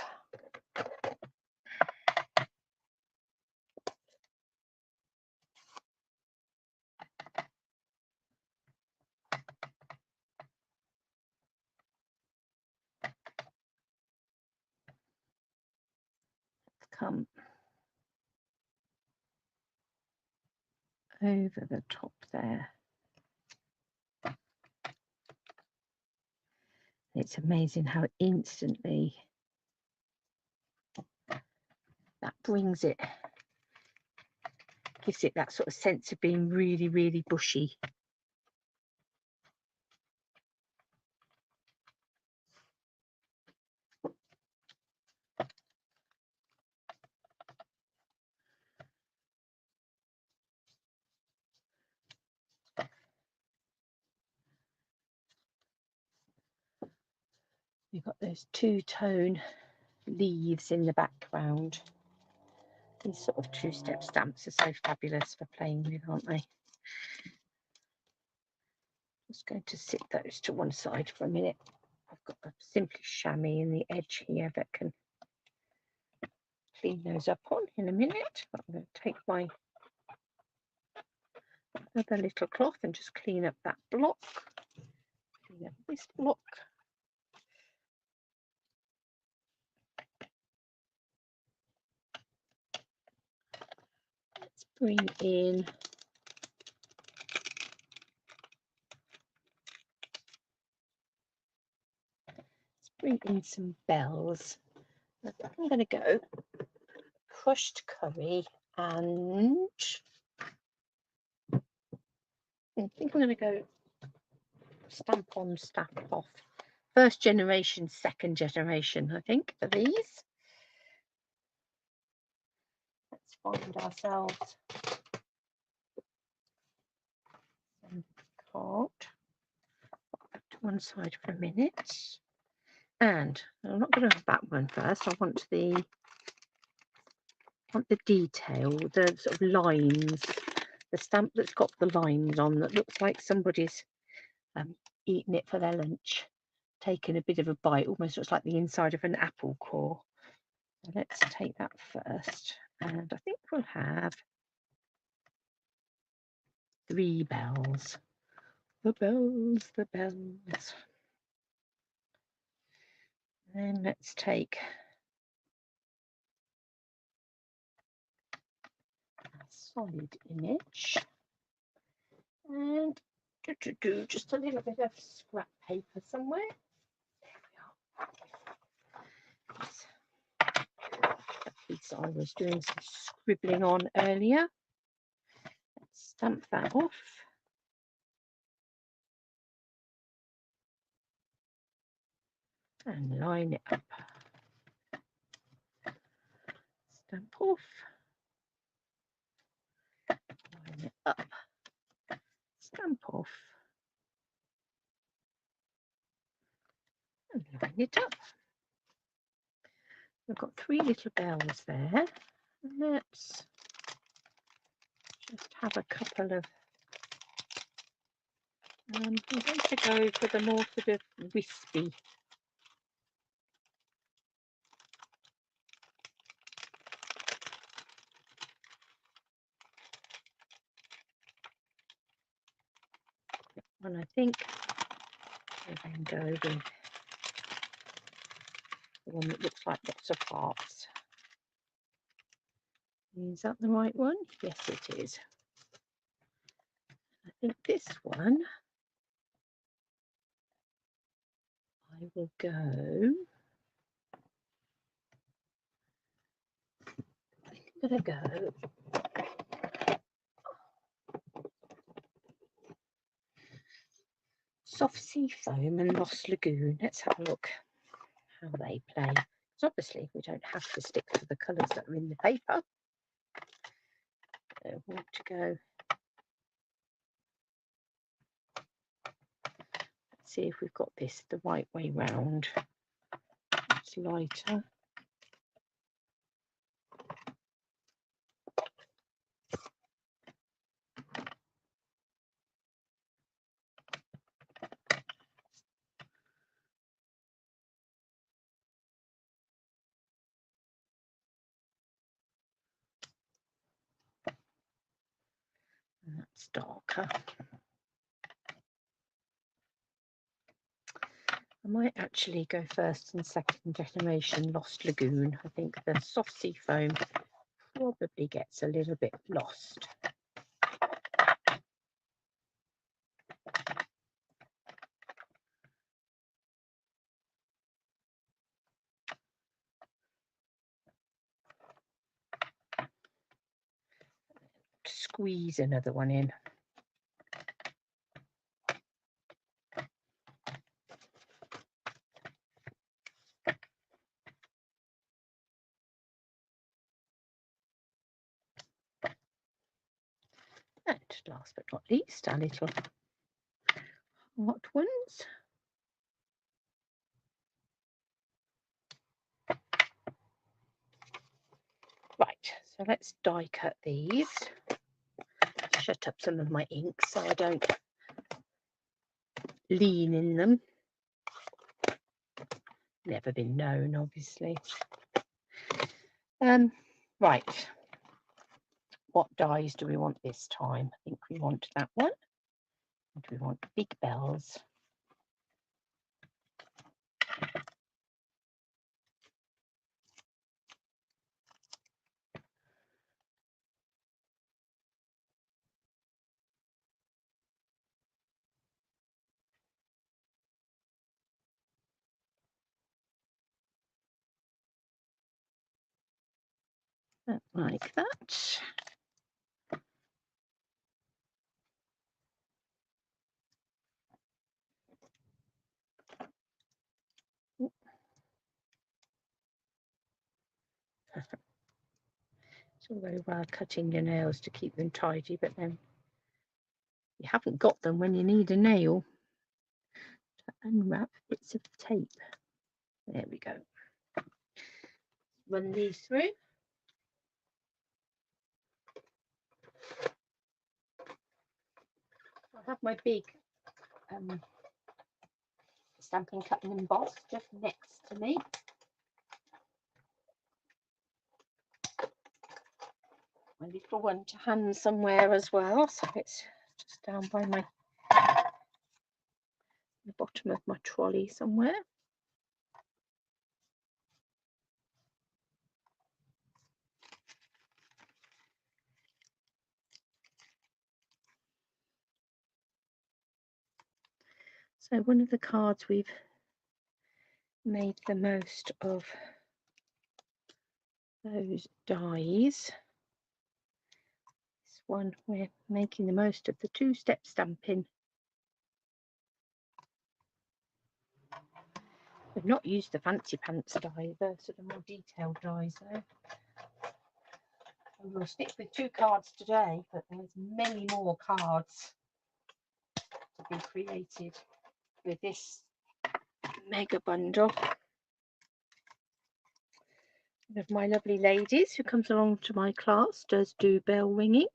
Come over the top there. It's amazing how instantly that brings it, gives it that sort of sense of being really, really bushy. You've got those two-tone leaves in the background. These sort of two-step stamps are so fabulous for playing with, aren't they? Just going to sit those to one side for a minute. I've got a Simply chamois in the edge here that can clean those up on in a minute. I'm going to take my other little cloth and just clean up that block. Clean up this block. Let's bring in some bells. I'm going to go crushed curry, and I think I'm going to go stamp on, stamp off. First generation, second generation, I think, for these. Let's find ourselves some card. Put that to one side for a minute. And I'm not going to have that one first. I want the detail, the sort of lines, the stamp that's got the lines on that looks like somebody's eaten it for their lunch, taken a bit of a bite, almost looks like the inside of an apple core. So let's take that first, and I think we'll have 3 bells. The bells, the bells. Then let's take a solid image and do just a little bit of scrap paper somewhere. There we are. That piece I was doing some scribbling on earlier. Let's stamp that off. And line it up. Stamp off. Line it up. Stamp off. And line it up. We've got 3 little bells there. Let's just have a couple of I'm going to go for the more sort of wispy. And I think we'll then go with the one that looks like lots of hearts. Is that the right one? Yes, it is. I think this one I will go. I'm going to go Soft Sea Foam and Lost Lagoon. Let's have a look how they play. Because obviously we don't have to stick to the colours that are in the paper. So more to go. Let's see if we've got this the right way round. It's lighter. And that's darker. I might actually go first and second generation Lost Lagoon. I think the soft sea foam probably gets a little bit lost. Squeeze another one in. And last but not least, our little hot ones. Right, so let's die cut these. Shut up some of my ink so I don't lean in them. Never been known, obviously. Right. What dies do we want this time? I think we want that one. And we want big bells. Like that. It's all very well cutting your nails to keep them tidy, but then you haven't got them when you need a nail to unwrap bits of tape. There we go. Run these through. I have my big Stampin' Cut and Emboss just next to me. My little one to hand somewhere as well, so it's just down by the bottom of my trolley somewhere. So one of the cards we've made the most of those dies. This one we're making the most of the two-step stamping. We've not used the fancy pants die, the sort of more detailed dies though. And we'll stick with 2 cards today, but there's many more cards to be created with this mega bundle. One of my lovely ladies who comes along to my class does do bell ringing.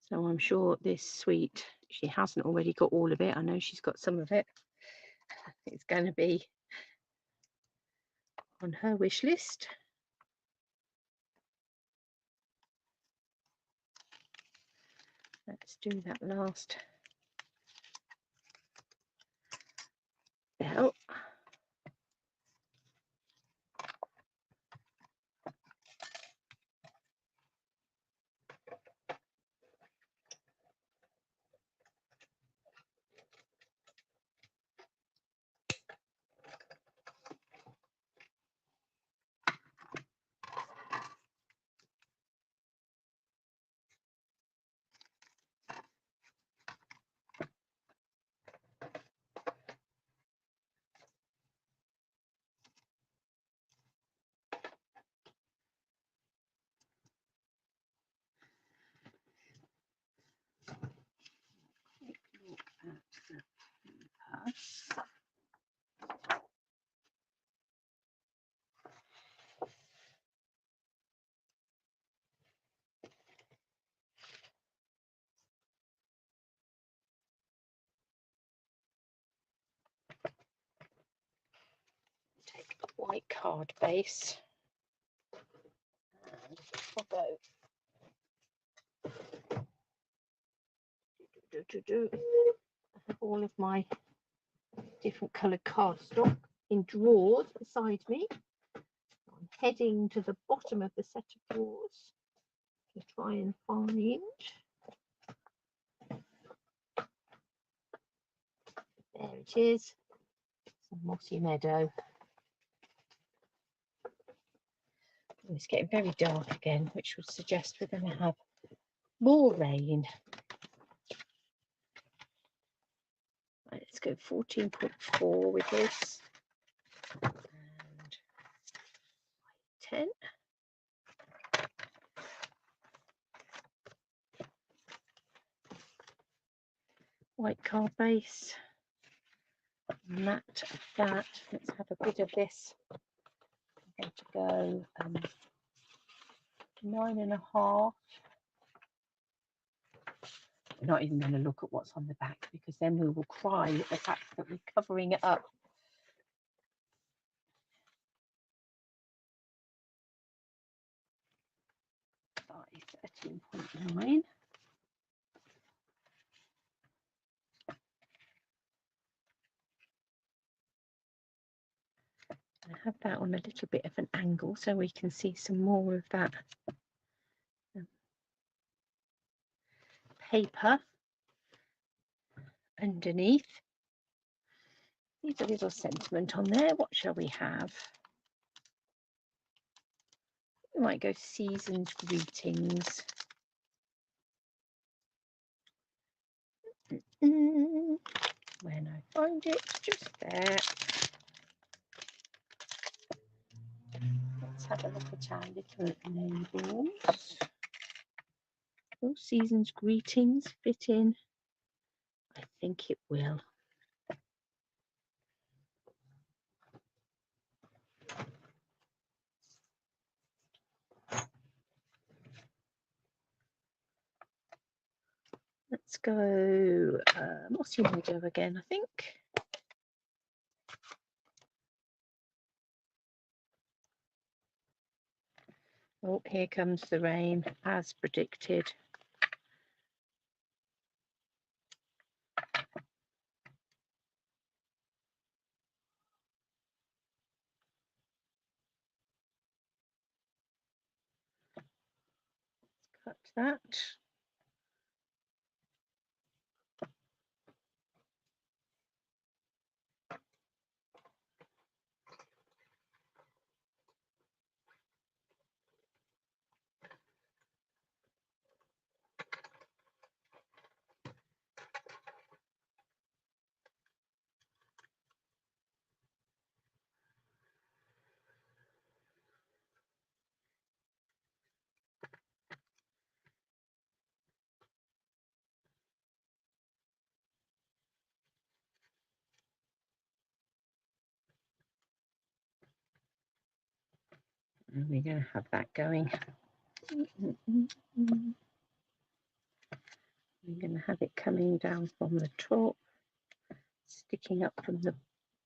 So I'm sure this suite, she hasn't already got all of it. I know she's got some of it. It's going to be on her wish list. Let's do that last bell. white card base. And I'll go. I have all of my different coloured cardstock in drawers beside me. I'm heading to the bottom of the set of drawers to try and find. There it is. Some mossy meadow. Oh, it's getting very dark again, which would suggest we're going to have more rain. Right, let's go 14.4 with this. And 10. White card base. Matte of that. Let's have a bit of this. I'm going to go 9.5. We're not even going to look at what's on the back, because then we will cry at the fact that we're covering it up. Size 13.9. I have that on a little bit of an angle so we can see some more of that paper underneath. There's a little sentiment on there. What shall we have? We might go season's greetings. When I find it, just there. Let's have a look at our little labels. Will season's greetings fit in? I think it will. Let's go mossy meadow again, I think. Oh, here comes the rain, as predicted. Cut that. And we're going to have that going. We're going to have it coming down from the top, sticking up from the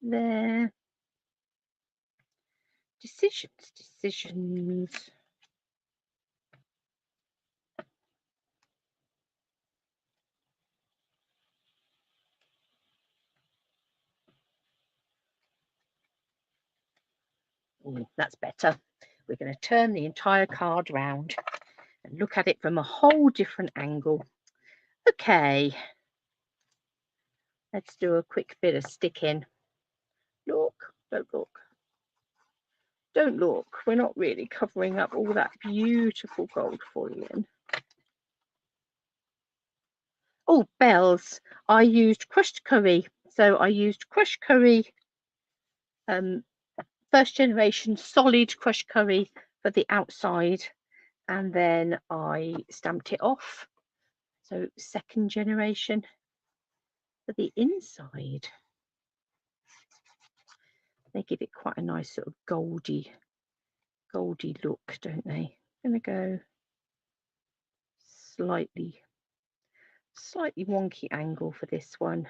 there. Decisions. Ooh, that's better. We're going to turn the entire card round and look at it from a whole different angle. Okay, let's do a quick bit of sticking. Look, don't look. Don't look. We're not really covering up all that beautiful gold foiling. Oh, bells. I used crushed curry. So I used crushed curry, first generation solid crushed curry for the outside, and then I stamped it off. So second generation for the inside. They give it quite a nice sort of goldy look, don't they? I'm going to go slightly wonky angle for this one.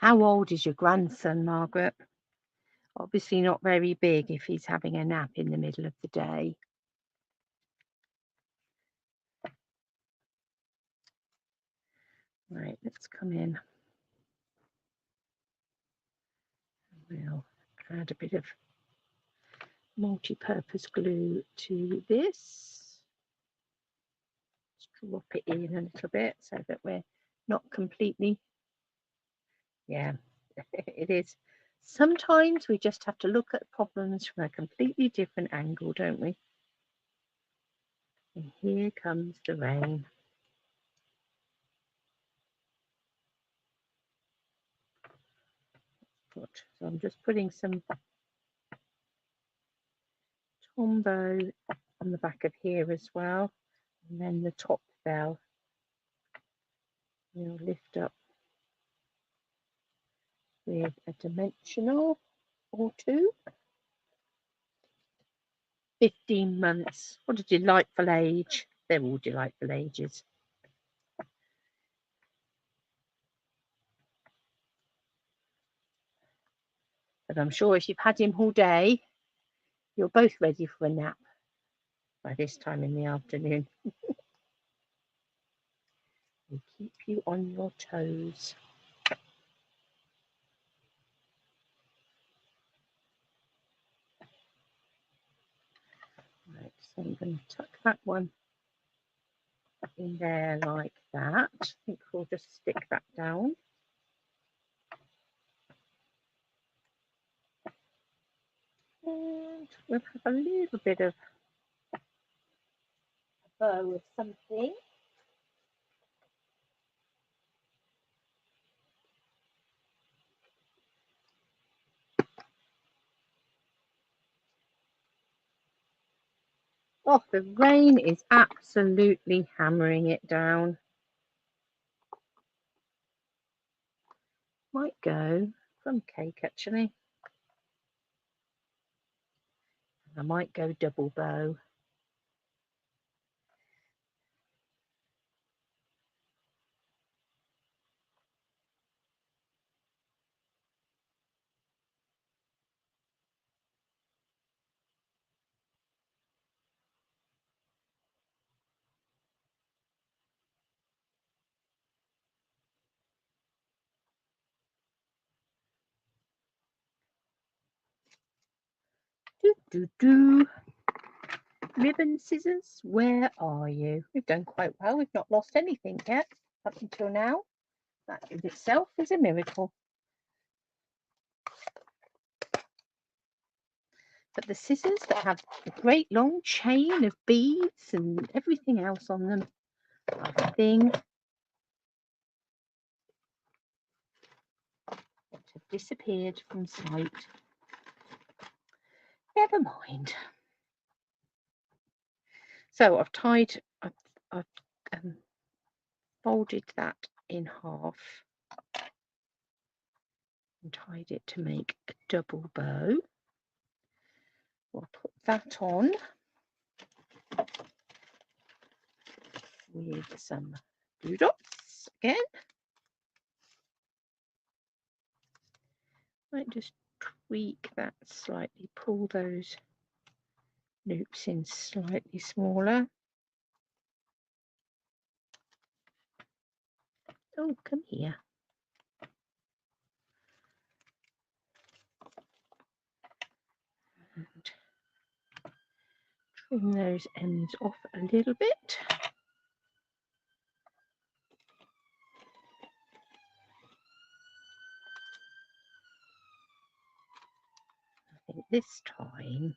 How old is your grandson, Margaret? Obviously not very big if he's having a nap in the middle of the day. Right, let's come in. We'll add a bit of multi-purpose glue to this. Let's drop it in a little bit so that we're not completely, yeah, it is. Sometimes we just have to look at problems from a completely different angle, don't we? And here comes the rain. So I'm just putting some Tombow on the back of here as well, and then the top bell we'll lift up with a dimensional or two. 15 months, what a delightful age. They're all delightful ages. But I'm sure if you've had him all day, you're both ready for a nap by this time in the afternoon. We keep you on your toes. Right, so I'm going to tuck that one in there like that. I think we'll just stick that down. And we'll have a little bit of a bow of something. Oh, the rain is absolutely hammering it down. Might go from cake actually. I might go double bow. Do. Ribbon scissors, where are you? We've done quite well. We've not lost anything yet up until now. That in itself is a miracle. But the scissors that have a great long chain of beads and everything else on them are the thing that have disappeared from sight. Never mind. So I've folded that in half and tied it to make a double bow. We'll put that on with some glue dots again. Might just tweak that slightly, pull those loops in slightly smaller. Oh, come here. And trim those ends off a little bit. I think this time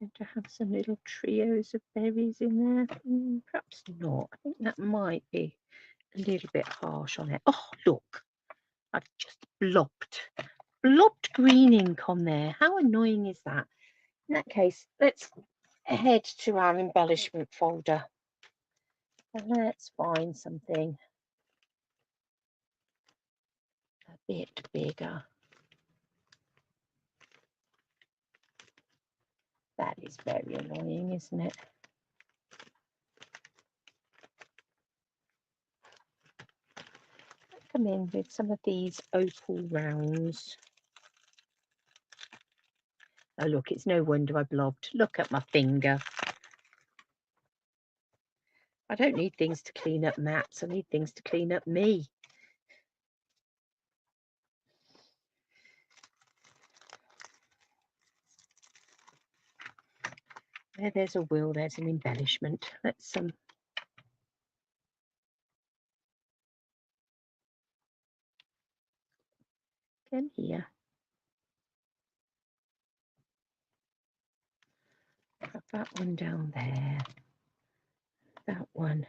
I'm going to have some little trios of berries in there. Perhaps not. I think that might be a little bit harsh on it. Oh, look, I've just blobbed green ink on there. How annoying is that? In that case, let's head to our embellishment folder and let's find something a bit bigger. That is very annoying, isn't it? come in with some of these opal rounds. Oh look, it's no wonder I blobbed. Look at my finger. I don't need things to clean up mats, I need things to clean up me. There's a will, there's an embellishment. Let's again here. Put that one down there. That one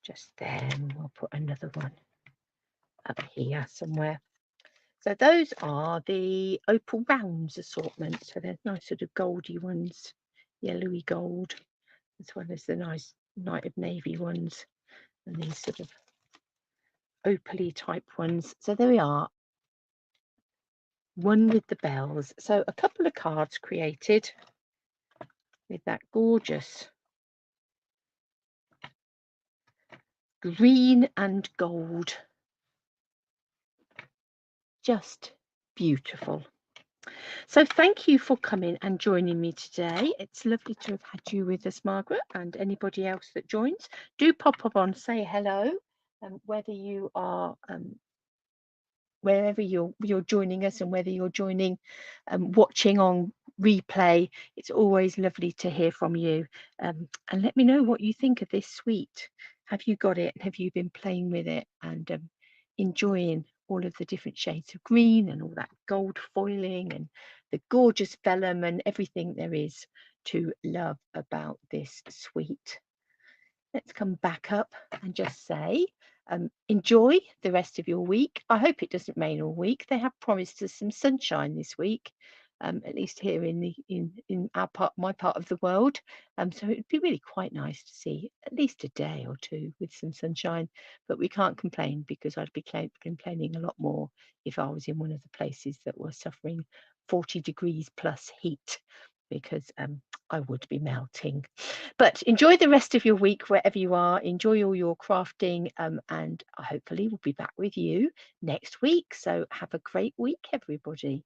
just there, and we'll put another one up here somewhere. So those are the opal rounds assortment. So they're nice sort of goldy ones, yellowy gold, as well as the nice night of navy ones, and these sort of opaly type ones. So there we are, one with the bells. So a couple of cards created with that gorgeous green and gold. Just beautiful. So thank you for coming and joining me today. It's lovely to have had you with us, Margaret, and anybody else that joins. Do pop up on, say hello, whether you are wherever you're joining us, and whether you're joining watching on replay. It's always lovely to hear from you, and let me know what you think of this suite. Have you got it? Have you been playing with it and enjoying all of the different shades of green and all that gold foiling and the gorgeous vellum and everything there is to love about this suite? Let's come back up and just say enjoy the rest of your week. I hope it doesn't rain all week. They have promised us some sunshine this week, at least here in our part, my part of the world. So it'd be really quite nice to see at least a day or two with some sunshine. But we can't complain, because I'd be complaining a lot more if I was in one of the places that were suffering 40 degrees plus heat, because I would be melting. But enjoy the rest of your week wherever you are. Enjoy all your crafting, and hopefully we'll be back with you next week. So have a great week, everybody.